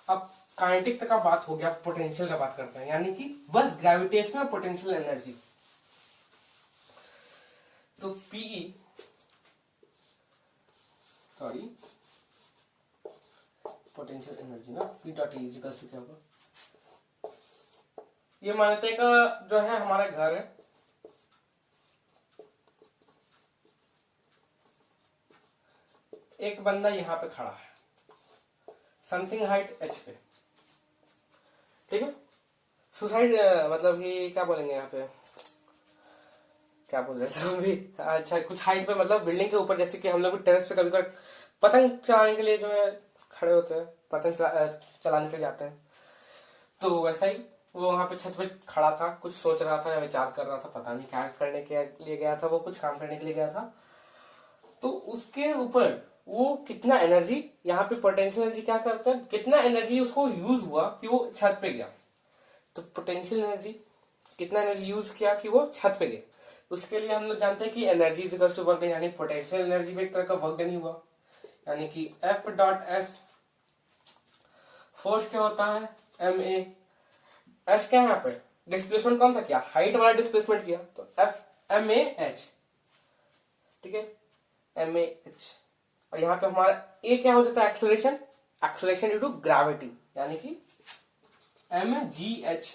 अब काइनेटिक तक का बात हो गया, पोटेंशियल का बात करते हैं, यानी कि बस ग्रेविटेशनल पोटेंशियल एनर्जी। तो पीई, सॉरी पोटेंशियल एनर्जी ना, P dot E equal to क्या होगा, ये मानते का जो है हमारा घर है, एक बंदा यहाँ पे खड़ा है, समथिंग हाइट एच पे। ठीक है, सुसाइड मतलब कि क्या बोलेंगे यहाँ पे, क्या बोल रहे थे हम भी, अच्छा कुछ हाइट पे, मतलब बिल्डिंग के ऊपर, जैसे कि हम लोग टेरेस पे कभी कभी पतंग चलाने के लिए जो है खड़े होते हैं, पतंग चलाने के लिए जाते हैं, तो वैसा ही वो वहां पे छत पे खड़ा था, कुछ सोच रहा था या विचार कर रहा था, पता नहीं क्या करने के लिए गया था, वो कुछ काम करने के लिए गया था। तो उसके ऊपर वो कितना एनर्जी, यहाँ पे पोटेंशियल एनर्जी क्या करता है, कितना एनर्जी उसको यूज हुआ कि वो छत पे गया, तो पोटेंशियल एनर्जी कितना एनर्जी यूज किया कि वो छत पे गया, उसके लिए हम लोग जानते हैं कि energy is equal to work done, यानी पोटेंशियल एनर्जी भी एक तरह का वर्क डन ही हुआ, यानी कि एफ डॉट एस, फोर्स क्या होता है एम ए, एस क्या है यहाँ पे, डिस्प्लेसमेंट कौन सा किया, हाइट वाला डिस्प्लेसमेंट किया, तो एफ एम ए एच। ठीक है, एम ए एच, और यहाँ पे हमारा ए क्या हो जाता है, acceleration, acceleration due to gravity, यानी कि एम जी एच।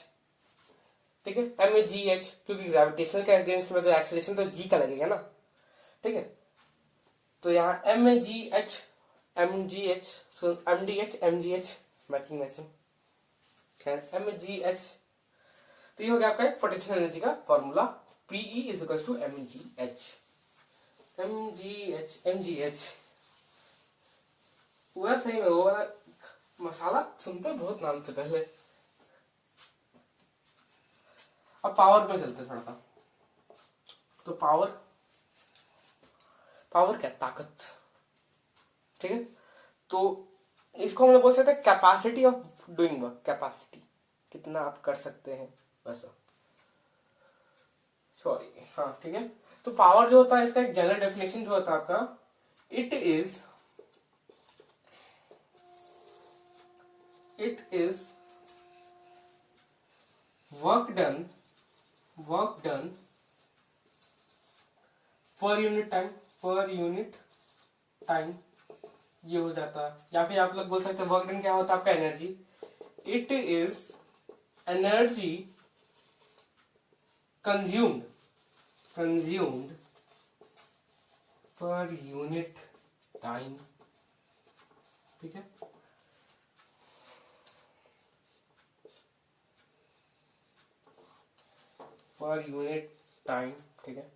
ठीक है, एम जी एच, क्योंकि ग्रेविटेशनल के अगेंस्ट में तो एक्सेलरेशन तो जी का लगेगा ना। ठीक है, तो यहाँ M G H, M G H, M D H, M G H, matching matching, खैर एम जी एच। तो ये हो गया आपका एक पोटेंशियल एनर्जी का formula, PE is equal to M G H, M G H, M G H. पूरा सही में वो वाला मसाला सुनते बहुत नाम से पहले, अब पावर पे चलते थोड़ा सा। तो पावर क्या? ताकत। ठीक है, तो इसको हम लोग बोल सकते हैं capacity of doing work. Capacity, कितना आप कर सकते हैं वैसा। सॉरी, हाँ ठीक है। तो पावर जो होता है इसका एक जनरल डेफिनेशन जो होता है आपका, it is work done per unit time, ये हो जाता है। या फिर आप लोग बोल सकते हैं वर्क डन क्या होता है आपका, energy. It is energy consumed per unit time. ठीक है, पर यूनिट टाइम। ठीक है,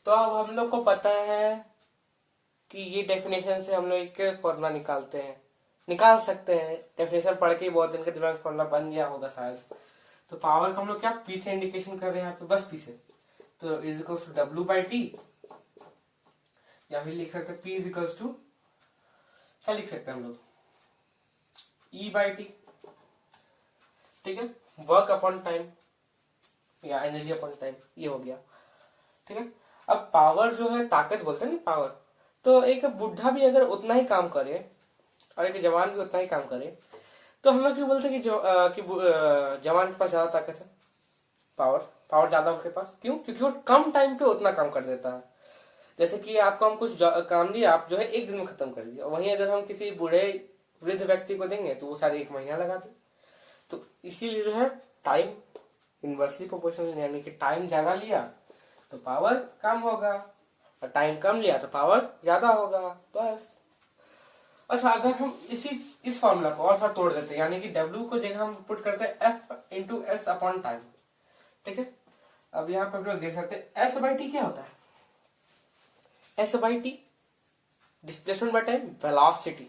तो अब हम लोग को पता है कि ये डेफिनेशन से हम लोग एक फॉर्मूला निकाल सकते हैं। डेफिनेशन पढ़ के बहुत दिन के दिमाग में फॉर्मूला बन गया होगा शायद। तो पावर का हम लोग क्या पी से इंडिकेशन कर रहे हैं यहाँ पे, बस पी से। तो is equals to W by T, या फिर लिख सकते हैं पी इज इक्वल्स टू, क्या लिख सकते हैं हम लोग, ई बाई टी। ठीक है, वर्क अपॉन टाइम या एनर्जी अपॉन टाइम, ये हो गया। ठीक है, अब पावर जो है ताकत बोलते हैं ना पावर। तो एक बुढ़ा भी अगर उतना ही काम करे और एक जवान भी उतना ही काम करे, तो हम लोग क्यों बोलते हैं कि जवान के पास ज्यादा ताकत है, पावर ज्यादा उसके पास। क्यों? क्योंकि वो कम टाइम पे उतना काम कर देता है। जैसे कि आपको हम कुछ काम दिए, आप जो है एक दिन में खत्म कर दिए। वहीं अगर हम किसी वृद्ध व्यक्ति को देंगे तो वो सारे 1 महीना लगा दे। तो इसीलिए जो है टाइम इनवर्सली प्रोपोर्शनल, यानी कि टाइम ज्यादा लिया तो पावर कम होगा, और टाइम कम लिया तो पावर ज्यादा होगा, बस। अच्छा, अगर हम इस फॉर्मूला को और सा तोड़ देते हैं, यानी कि W को जगह हम पुट करते हैं F into S upon time. ठीक है, अब यहाँ पे हम लोग देख सकते हैं एस बाई टी क्या होता है। S by T displacement by time, velocity.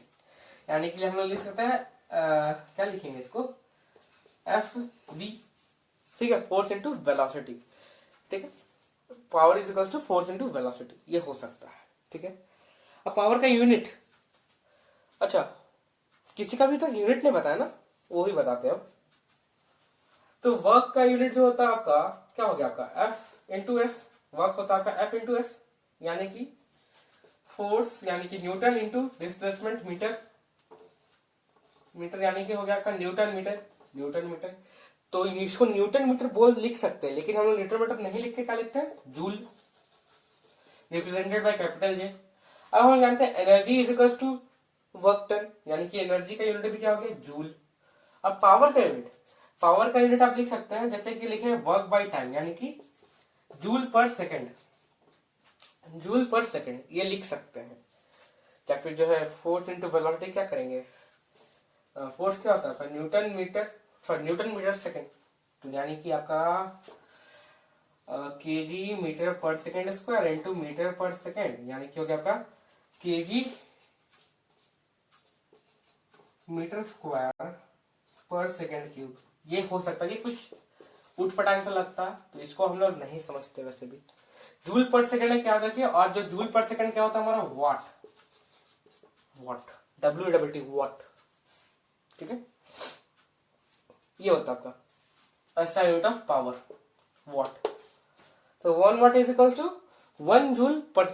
यानी कि हम लोग लिख सकते हैं क्या लिखेंगे इसको, एफ बी। ठीक है, फोर्स इंटू वेलोसिटी। ठीक है, power is equal to force into velocity, ये हो सकता है। ठीक है, अब पावर का यूनिट, अच्छा किसी का भी तो यूनिट नहीं बताया ना, वो ही बताते हैं अब। तो वर्क का यूनिट जो होता है आपका, क्या हो गया आपका, एफ इंटू एस। वर्क होता है आपका एफ इंटू एस, यानी कि फोर्स यानी कि न्यूटन इंटू डिस्प्लेसमेंट मीटर यानी कि हो गया आपका न्यूटन मीटर। तो इसको न्यूटन मीटर बोल लिख सकते हैं, लेकिन हम लोग न्यूटन मीटर नहीं लिख के क्या लिखते हैं, joule, represented by capital J. अब हम जानते हैं energy is equal to work done, यानी कि एनर्जी का यूनिट भी क्या हो गया, जूल। अब पावर का यूनिट आप लिख सकते हैं, जैसे कि लिखे वर्क बाय टाइम, यानी कि जूल पर सेकेंड, ये लिख सकते हैं। या फिर जो है फोर्स इंटू वेलोसिटी क्या करेंगे, फोर्स क्या होता है न्यूटन मीटर सेकेंड, तो यानी कि आपका केजी मीटर पर सेकेंड स्क्वायर इंटू मीटर पर सेकेंड, यानी कि हो गया आपका केजी मीटर स्क्वायर पर सेकेंड क्यूब। ये हो सकता है, ये कुछ उठपटांग सा लगता है, तो इसको हम लोग नहीं समझते वैसे भी। जूल पर सेकेंड क्या रखिए, और जो जूल पर सेकेंड क्या होता है हमारा, वाट, WAT वाट। ठीक है, ये होता है आपका ऐसा यूनिट ऑफ पावर, वाट। तो 1 watt is equal to 1 joule per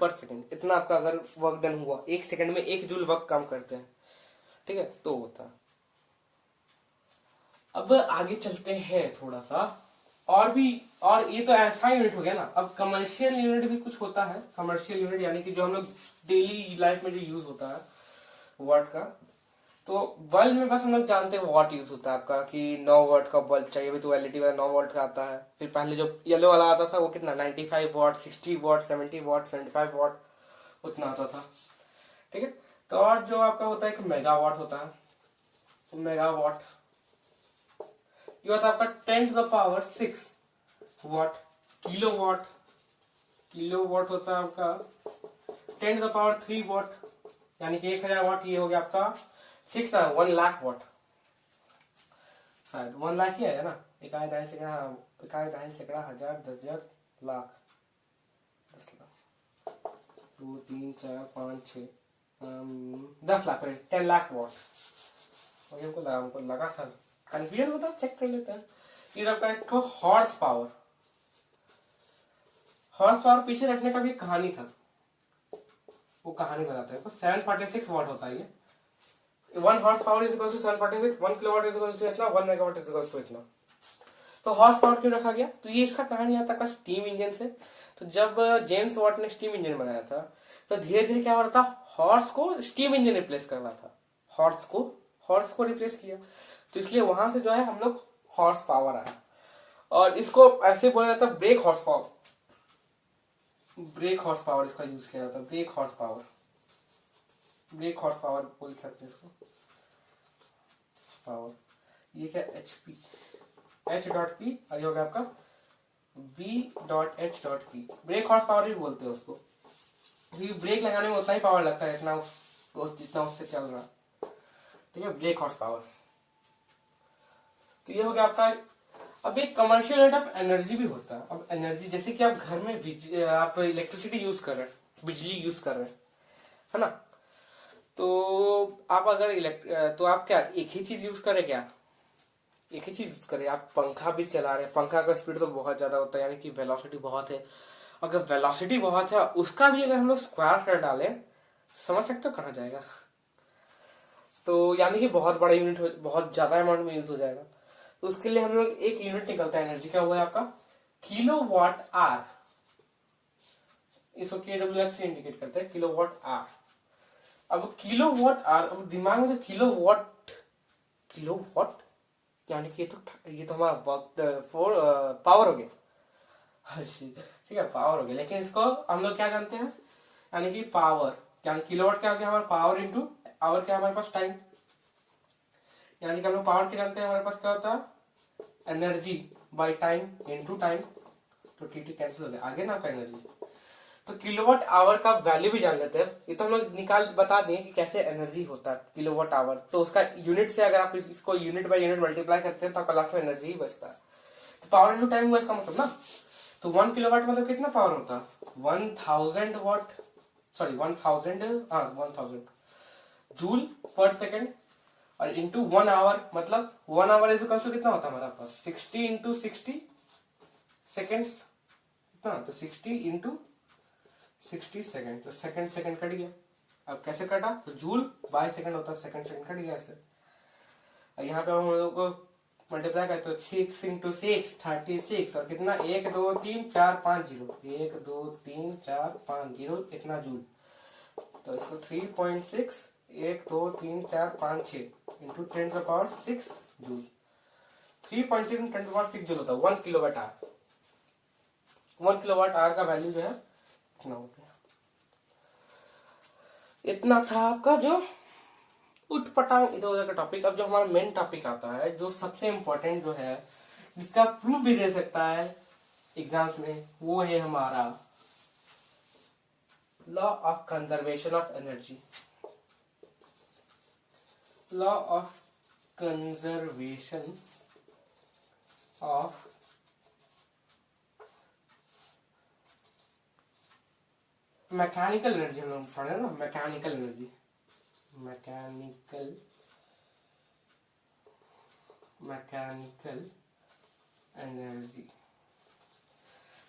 second. इतना आपका अगर वर्क डन हुआ, 1 सेकेंड में 1 जूल वर्क काम करते हैं। ठीक है, तो होता है। अब आगे चलते हैं थोड़ा सा, और ये तो ऐसा यूनिट हो गया ना। अब कमर्शियल यूनिट भी कुछ होता है। कमर्शियल यूनिट यानी कि जो हम लोग डेली लाइफ में जो यूज होता है वाट का। तो बल्ब में बस हम लोग जानते हैं वाट यूज होता है आपका, कि 9 वाट का बल्ब चाहिए, भी तो एलईडी वाला 9 वाट का आता है। फिर पहले जो येलो वाला आता था वो कितना, 95 वाट, 60 वाट, 70 वाट, 75 वाट, उतना आता था। ठीक है, तो और जो आपका होता है एक मेगावाट होता है। मेगावाट ये होता है आपका 10⁶ वाट। किलोवाट होता है आपका 10⁻³ वाट, यानी कि 1000 वाट। ये हो गया आपका 1 लाख वाट, शायद 1 लाख ही आएगा ना, इकाई दाई सैकड़ा, इकाई दाई सैकड़ा, हजार, 10,000, लाख, 10 लाख, 2 3 4 5 6, 10 लाख, 10 लाख वॉट। वही हमको लगा सर कंफ्यूजन होता, चेक कर लेते हैं। ये आपका एक तो हॉर्स पावर। हॉर्स पावर पीछे रखने का भी कहानी था, वो कहानी बताते हैं। 746 वॉट होता है ये। 1 horse power is equal to 746, 1 kilowatt is equal to इतना, 1 मेगावाट इज इक्वल टू इतना। तो हॉर्स पावर क्यों रखा गया? तो ये इसका कहानी आता है स्टीम इंजन से। तो जब जेम्स वॉट ने स्टीम इंजन बनाया था, तो धीरे धीरे क्या हो रहा था, हॉर्स को स्टीम इंजन रिप्लेस कर रहा था, हॉर्स को रिप्लेस किया। तो इसलिए वहां से जो है हम लोग हॉर्स पावर आया। और इसको ऐसे बोला जाता है break horse power, break horse power इसका यूज किया जाता है, break horse power, break horse power बोल सकते हैं इसको, पावर। ये क्या, HP, H.P, और ये होगा आपका B.H.P, ब्रेक हॉर्स पावर भी बोलते हैं उसको, क्योंकि ब्रेक लगाने में उतना ही पावर लगता है इतना जितना उससे चल रहा, ठीक है, ब्रेक हॉर्स पावर। तो ये हो गया आपका। अब एक कमर्शियल यूनिट ऑफ एनर्जी भी होता है। अब एनर्जी जैसे कि आप घर में आप इलेक्ट्रिसिटी यूज कर रहे हैं, बिजली यूज कर रहे हैं, है ना। तो आप अगर तो आप क्या एक ही चीज यूज करें, क्या एक ही चीज यूज करें? आप पंखा भी चला रहे हैं, पंखा का स्पीड तो बहुत ज्यादा होता है, यानी कि वेलोसिटी बहुत है। अगर वेलोसिटी बहुत है, उसका भी अगर हम लोग स्क्वायर कर डाले, समझ सकते हो कहाँ जाएगा। तो यानी कि बहुत बड़ा यूनिट, बहुत ज्यादा अमाउंट में यूज हो जाएगा। तो उसके लिए हम लोग एक यूनिट निकलता है एनर्जी का, वो है आपका किलोवाट आर। इसको KWH से इंडिकेट करते हैं, किलोवाट आर। अब किलोवाट आर, अब दिमाग में जो किलोवाट यानी कि ये तो हमारा पावर हो गया, ठीक है, पावर हो गया। लेकिन इसको हम लोग क्या जानते हैं, यानी कि पावर, यानी किलोवाट क्या हो गया हमारा, पावर इंटू आवर, क्या हमारे पास टाइम, यानी कि हम लोग पावर क्या जानते हैं, हमारे पास क्या होता है, energy by time into time. तो टी कैंसिल हो गया, आगे ना आपका एनर्जी। तो किलोवाट आवर का वैल्यू भी जान लेते हैं। ये तो हम लोग बता दें कि कैसे एनर्जी होता है किलोवाट आवर। तो उसका यूनिट से अगर आप इसको यूनिट बाय यूनिट मल्टीप्लाई करते हैं तो आपका लास्ट में एनर्जी ही बचता है। तो पावर इंटू टाइम हुआ इसका मतलब ना। तो 1 किलोवाट मतलब कितना पावर होता है, 1000 what, sorry 1000 joule per second, और इंटू 1 आवर, मतलब 1 आवर इज इक्वल टू कितना होता है हमारे पास, 60 इंटू 60 सेकेंड्स, कितना, तो 60 इंटू 60 सेकेंड, तो सेकेंड कट गया। अब कैसे कटा, तो जूल बाय सेकेंड होता है, सेकेंड कट गया ऐसे। यहाँ पे हम लोग को मल्टीप्लाई करते तो 6 इंटू 6 36, और कितना, 1 2 3 4 5 0, 1 2 3 4 5 0, इतना जूल। तो इसको 3.6 1 2 3 4 5 6 इंटू 10⁻6 जूल, 3.6 इंटू 10⁻6 जूल होता है 1 किलोवाट आवर। 1 किलोवाट आवर का वैल्यू जो है इतना हो गया। इतना था आपका जो उठपटांग इधर उधर का टॉपिक। अब जो हमारा मेन टॉपिक आता है, जो सबसे इंपॉर्टेंट जो है, जिसका प्रूफ भी दे सकता है एग्जाम्स में, वो है हमारा law of conservation of energy. Law of conservation of mechanical energy हम लोग पढ़े ना, मैकेनिकल एनर्जी, मैकेनिकल एनर्जी।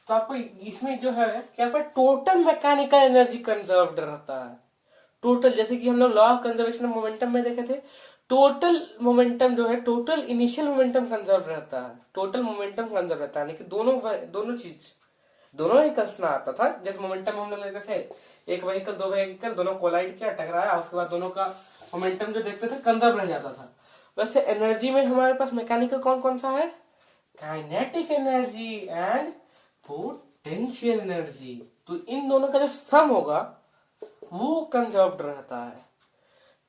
तो आपको इसमें जो है क्या, आपका टोटल मैकेनिकल एनर्जी कंजर्व्ड रहता है। टोटल, जैसे कि हम लोग law of conservation of momentum में देखे थे, टोटल मोमेंटम जो है, टोटल इनिशियल मोमेंटम कंजर्व रहता है, टोटल मोमेंटम कंजर्व रहता है, यानी कि दोनों चीज, दोनों व्हीकल्स में आता था। जैसे मोमेंटम हम लोग लेते थे, एक व्हीकल दो व्हीकल दोनों कोलाइड किया, टकराया, उसके बाद दोनों का मोमेंटम जो देखते थे कंजर्व रह जाता था। वैसे एनर्जी में हमारे पास मैकेनिकल कौन कौन सा है, kinetic energy and potential energy. तो इन दोनों का जो सम होगा वो कंजर्व्ड रहता है।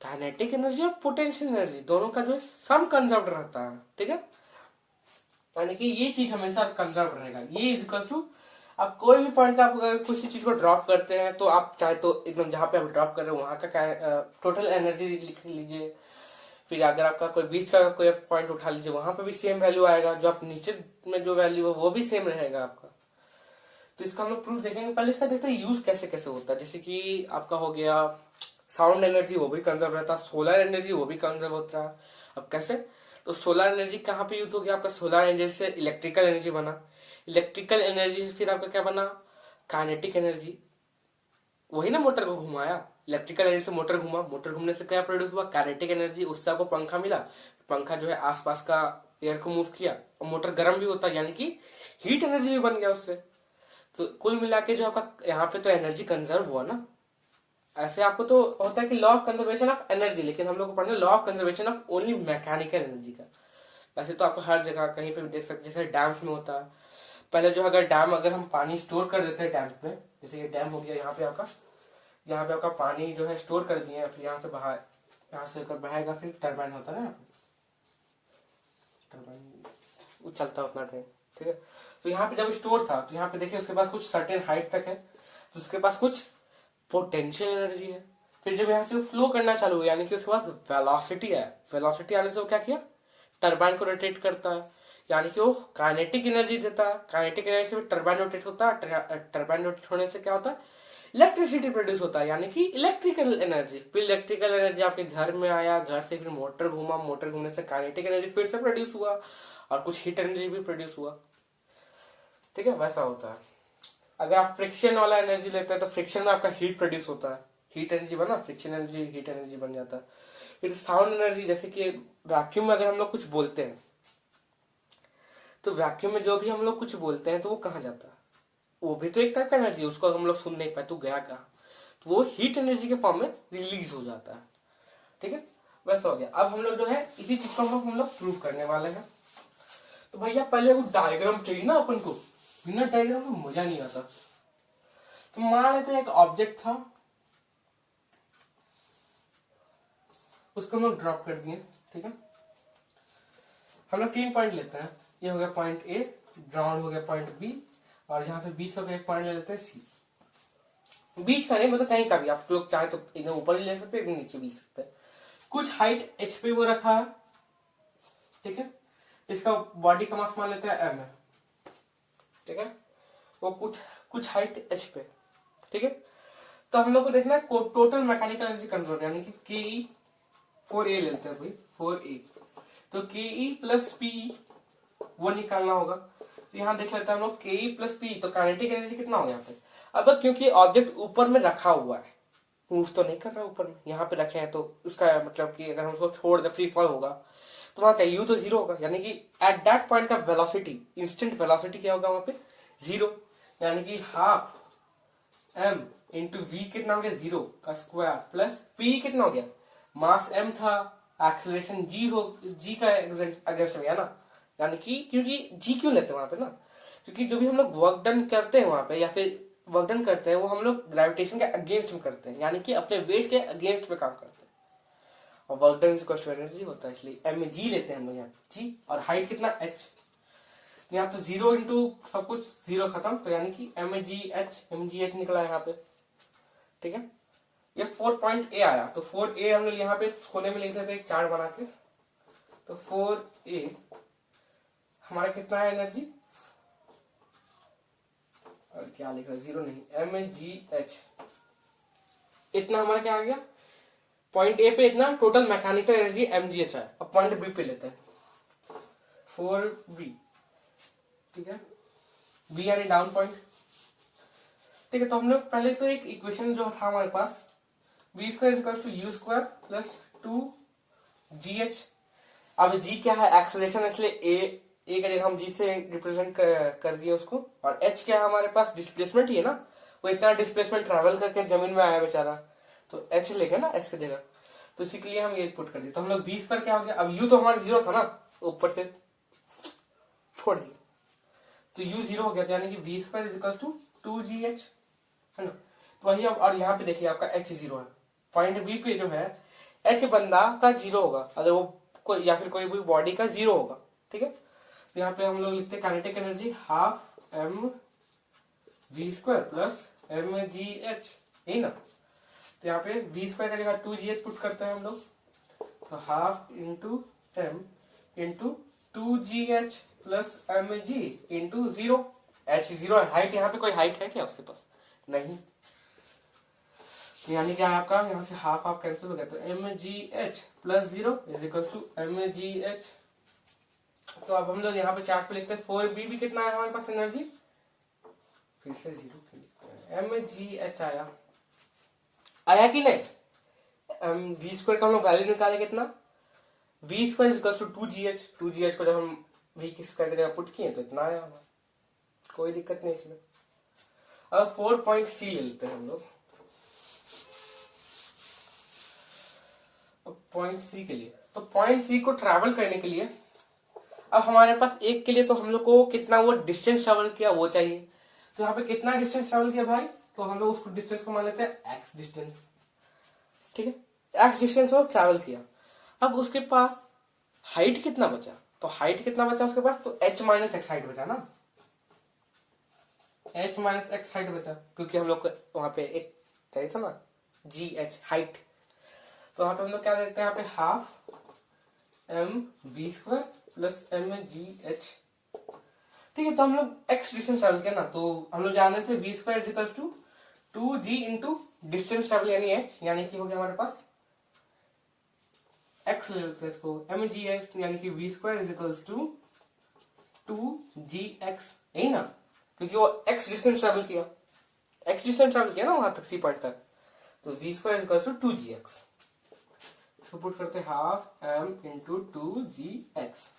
काइनेटिक एनर्जी और पोटेंशियल एनर्जी दोनों का जो सम कंजर्व्ड रहता है, ठीक है। यानी कि ये चीज हमेशा कंजर्व रहेगा। ये इक्वल टू, आप कोई भी पॉइंट का आप अगर किसी चीज को ड्रॉप करते हैं, तो आप चाहे तो एकदम जहां पे आप ड्रॉप कर रहे हो वहां का टोटल एनर्जी लिख लीजिए, फिर अगर आपका कोई बीच का कोई पॉइंट उठा लीजिए, वहां पे भी सेम वैल्यू आएगा, जो आप नीचे में जो वैल्यू है वो भी सेम रहेगा आपका। तो इसका हम लोग प्रूफ देखेंगे। पहले इसका देखते हैं यूज कैसे कैसे होता है। जैसे कि आपका हो गया साउंड एनर्जी, वो भी कंजर्व रहता है, सोलर एनर्जी वो भी कंजर्व होता है। अब कैसे, तो सोलर एनर्जी कहाँ पे यूज हो गया आपका, सोलर एनर्जी से इलेक्ट्रिकल एनर्जी बना, इलेक्ट्रिकल एनर्जी से फिर आपका क्या बना, काइनेटिक एनर्जी, वही ना मोटर को घुमाया, इलेक्ट्रिकल एनर्जी से मोटर घुमा, मोटर घूमने से क्या प्रोड्यूस हुआ, काइनेटिक एनर्जी, उससे आपको पंखा मिला, पंखा जो है आसपास का एयर को मूव किया, और मोटर गर्म भी होता है, यानी कि हीट एनर्जी भी बन गया उससे। तो कुल मिला के जो आपका यहाँ पे तो एनर्जी कंजर्व हुआ ना। ऐसे आपको तो होता है कि law of conservation of energy, लेकिन हम लोग को पढ़ना law of conservation of only mechanical energy का। वैसे तो आपको हर जगह कहीं पे भी देख सकते, जैसे डैम्स में होता है। पहले जो अगर डैम, अगर हम पानी स्टोर कर देते हैं डैम पे, जैसे ये डैम हो गया, यहाँ पे आपका, यहाँ पे आपका पानी जो है स्टोर कर दिए, फिर यहाँ से बहा, यहाँ से होकर बहेगा, फिर टरबाइन होता है ना, टरबाइन वो चलता है उतना टाइम, ठीक है। तो यहाँ पे जब स्टोर था, तो यहाँ पे देखिए उसके पास कुछ सर्टेन हाइट तक है, तो उसके पास कुछ पोटेंशियल एनर्जी है। फिर जब यहाँ से फ्लो करना चालू हुआ, यानी कि उसके पास वेलोसिटी है, वेलोसिटी आने से वो क्या किया, टरबाइन को रोटेट करता है, यानी कि वो काइनेटिक एनर्जी देता है, काइनेटिक एनर्जी से टरबाइन रोटेट होता है, टरबाइन रोटेट होने से क्या होता है, इलेक्ट्रिसिटी प्रोड्यूस होता है, यानी कि इलेक्ट्रिकल एनर्जी। फिर इलेक्ट्रिकल एनर्जी आपके घर में आया, घर से फिर मोटर घूमा, मोटर घूमने से काइनेटिक एनर्जी फिर से प्रोड्यूस हुआ, और कुछ हीट एनर्जी भी प्रोड्यूस हुआ, ठीक है। वैसा होता है। अगर आप फ्रिक्शन वाला एनर्जी लेते हैं, तो फ्रिक्शन में आपका हीट प्रोड्यूस होता है, हीट एनर्जी बना, फ्रिक्शन एनर्जी हीट एनर्जी बन जाता है। फिर साउंड एनर्जी, जैसे कि वैक्यूम में अगर हम लोग कुछ बोलते हैं, तो वैक्यूम में जो भी हम लोग कुछ बोलते हैं, तो वो कहाँ जाता है, वो भी तो एक टाइप का एनर्जी है, उसको हम लोग सुन नहीं पाए तो गया कहाँ, तो वो हीट एनर्जी के फॉर्म में रिलीज हो जाता है, ठीक है। वैसा हो गया। अब हम लोग जो है इसी चीज को हम लोग प्रूव करने वाले हैं। तो भैया पहले वो डायग्राम चाहिए ना अपन को, बिना डायग्राम में मजा नहीं आता। तो मान लेते हैं एक ऑब्जेक्ट था, उसको हम लोग ड्रॉप कर दिए, ठीक है। हम लोग 3 पॉइंट लेते हैं, ये हो गया पॉइंट ए, ग्राउंड हो गया पॉइंट बी, और यहाँ से बीच का एक पॉइंट ले लेते हैं सी। बीच का नहीं, मतलब कहीं का भी, आप लोग चाहे तो एकदम ऊपर भी ले सकते हैं, एकदम नीचे भी ले सकते हैं। कुछ हाइट एच पे वो रखा है, ठीक है। इसका बॉडी का मास मान लेते हैं एम है, ठीक है। वो कुछ हाइट एच पे, ठीक है। तो हम लोग को देखना है टोटल मैकेनिकल एनर्जी कंजर्व, यानी कि के ई 4A लेते हैं भाई, 4A। तो के ई प्लस पी वो निकालना होगा। तो यहाँ देख लेते हैं हम लोग के ई प्लस पी, तो काइनेटिक एनर्जी कितना हो गया यहाँ पे। अब क्योंकि ऑब्जेक्ट ऊपर में रखा हुआ है, मूव तो नहीं कर रहा ऊपर में, यहाँ पे रखे हैं, तो उसका मतलब कि अगर हम उसको छोड़ दे, फ्री फॉल होगा, तो वहां का यू तो जीरो होगा, यानी कि एट दैट पॉइंट का वेलोसिटी, इंस्टेंट वेलोसिटी क्या होगा वहां पे, जीरो, यानी कि हाफ एम इंटू वी कितना हो गया, जीरो का स्क्वायर, प्लस पी कितना हो गया, मास एम था, एक्सेलरेशन जी हो, जी का अगेंस्ट में है ना, यानी कि क्योंकि जी क्यों लेते हैं वहां पे ना, क्योंकि जो भी हम लोग वर्क डन करते हैं वहां पे, या फिर वर्क डन करते हैं, वो हम लोग ग्रेविटेशन के अगेंस्ट में करते हैं, यानी कि अपने वेट के अगेंस्ट में काम करते हैं, और work done equal to energy होता है, इसलिए एम में जी लेते हैं हम लोग यहाँ जी, और हाइट कितना एच, यहाँ तो जीरो इंटू सब कुछ जीरो खत्म, तो यानी कि एम जी एच निकला यहाँ पे, ठीक है। ये 4.A आया, तो 4A हम लोग यहाँ पे कोने में लिख लेते हैं, एक चार्ट बना के। तो 4A हमारा कितना है एनर्जी, और क्या लिख रहा है, जीरो नहीं, mgh इतना हमारा क्या आ गया, पॉइंट ए पे इतना टोटल मैकेनिकल एनर्जी mgh है। अब पॉइंट बी पे लेते हैं 4b, ठीक है, बी यानी डाउन पॉइंट, ठीक है। तो हम लोग पहले तो एक इक्वेशन जो था हमारे पास, B square equal to U square plus 2gh। अब जी क्या है, एक्सेलरेशन, इसलिए ए का जगह हम जी से रिप्रेजेंट कर दिए उसको, और एच क्या है हमारे पास, डिस्प्लेसमेंट ही है ना, वो इतना डिस्प्लेसमेंट ट्रैवल करके जमीन में आया बेचारा, तो एच लेके ना एच की जगह, तो इसी के लिए हम ये पुट कर दिए। तो हम लोग बी स्क्वायर क्या हो गया, अब यू तो हमारा जीरो था ना, ऊपर से छोड़ दिया, तो यू जीरो हो गया, यानी कि B square is equal to 2gh, है ना। तो वही अब, और यहाँ पे देखिए आपका एच जीरो है, पॉइंट बी पे जो है एच बंदा का जीरो होगा, अगर वो या फिर कोई भी बॉडी का जीरो होगा, ठीक है। तो यहाँ पे हम लोग लिखते हैं kinetic energy half M V square plus M G H, यही ना। तो यहाँ पे वी स्क्वायर का जगह 2gh पुट करते हैं हम लोग, तो half into M into 2gh plus mg into 0। h 0 है, हाइट यहाँ पे कोई हाइट है क्या उसके पास? नहीं, यानी क्या आपका यहाँ से हाफ हाफ कैंसिल हो गया, तो mgh plus 0 is equal to mgh। तो अब हम लोग यहाँ पे चार्ट पे लिखते हैं 4b भी कितना है हमारे पास एनर्जी, फिर से 0 mgh आया कि नहीं? v स्क्वायर का हम लोग वैल्यू निकाले कितना, v square is equal to 2gh को जब हम v की स्क्वायर की जगह पुट किए तो इतना आया हमारा, कोई दिक्कत नहीं इसमें। अब 4 पॉइंट सी ले लेते हैं हम लोग। अब पॉइंट सी के लिए, तो पॉइंट सी को ट्रैवल करने के लिए अब हमारे पास एक के लिए तो हम लोग को कितना वो डिस्टेंस ट्रैवल किया वो चाहिए। तो यहाँ पे कितना डिस्टेंस ट्रैवल किया भाई, तो हम लोग उसको डिस्टेंस को मान लेते हैं x डिस्टेंस, ठीक है, x डिस्टेंस वो ट्रैवल किया। अब उसके पास हाइट कितना बचा, तो हाइट कितना बचा उसके पास, तो h माइनस एक्स हाइट बचा ना, h माइनस एक्स हाइट बचा, क्योंकि हम लोग को वहां पे एक चाहिए था ना gh हाइट। तो वहां पे हम लोग क्या देखते हैं, यहाँ पे half mv square plus mgh, ठीक है। तो हम लोग x डिस्टेंस ट्रैवल किया ना, तो हम लोग जान रहे थे v square is equal to 2g into distance travel यानी h, यानी कि हो गया हमारे पास x ले लेते हैं इसको mgh, यानी कि v square is equal to 2gx, यही ना, क्योंकि वो x डिस्टेंस ट्रैवल किया, x डिस्टेंस ट्रैवल किया ना वहां तक सी पॉइंट तक, तो v square is equal to 2gx। इसको पुट करते हैं हाफ m इंटू 2gx।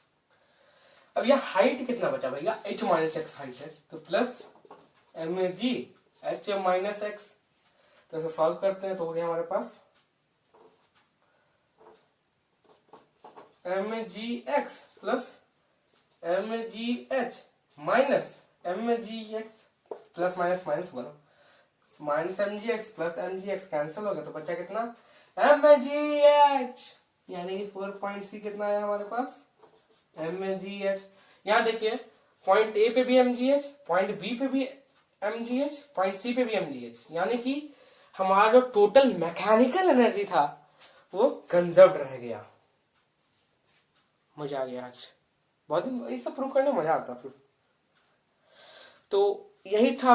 अब यह हाइट कितना बचा भैया, h माइनस एक्स हाइट है, तो plus mg h minus x. तो इसे सॉल्व करते हैं तो हो गया हमारे पास mgx plus mgh minus mgx plus minus minus हुआ ना, minus mgx plus mgx cancel हो गया, तो बचा कितना mgh, यानी कि 4 पॉइंट सी कितना है हमारे पास mgh। यहाँ देखिए पॉइंट ए पे भी mgh, पॉइंट बी पे भी mgh, पॉइंट सी पे भी mgh, यानी कि हमारा जो टोटल मैकेनिकल एनर्जी था वो कंजर्व्ड रह गया। मजा आ गया आज, बहुत दिन ये सब प्रूव करने मजा आता फिर। तो यही था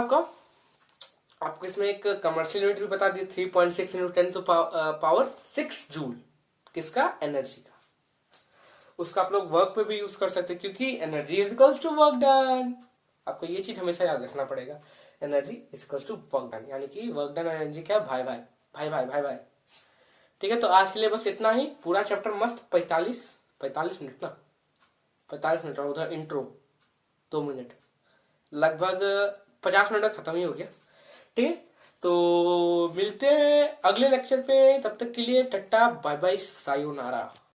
आपको इसमें एक कमर्शियल यूनिट भी बता दी, 3.6 इंटू 10 टू पावर 6 जूल, किसका, एनर्जी का। उसका आप लोग वर्क पे भी यूज कर सकते हैं, क्योंकि energy is equals to work done. आपको ये चीज हमेशा याद रखना पड़ेगा, energy is equals to work done, यानी कि वर्क डन और एनर्जी क्या, भाई भाई भाई भाई भाई भाई। ठीक है, तो आज के लिए बस इतना ही। पूरा चैप्टर मस्त 45 मिनट ना, 45 मिनट, और उधर इंट्रो 2 मिनट, लगभग 50 मिनट में खत्म ही हो गया। ठीक है, तो मिलते हैं अगले लेक्चर पे, तब तक के लिए टट्टा बाय बाय सायोनारा।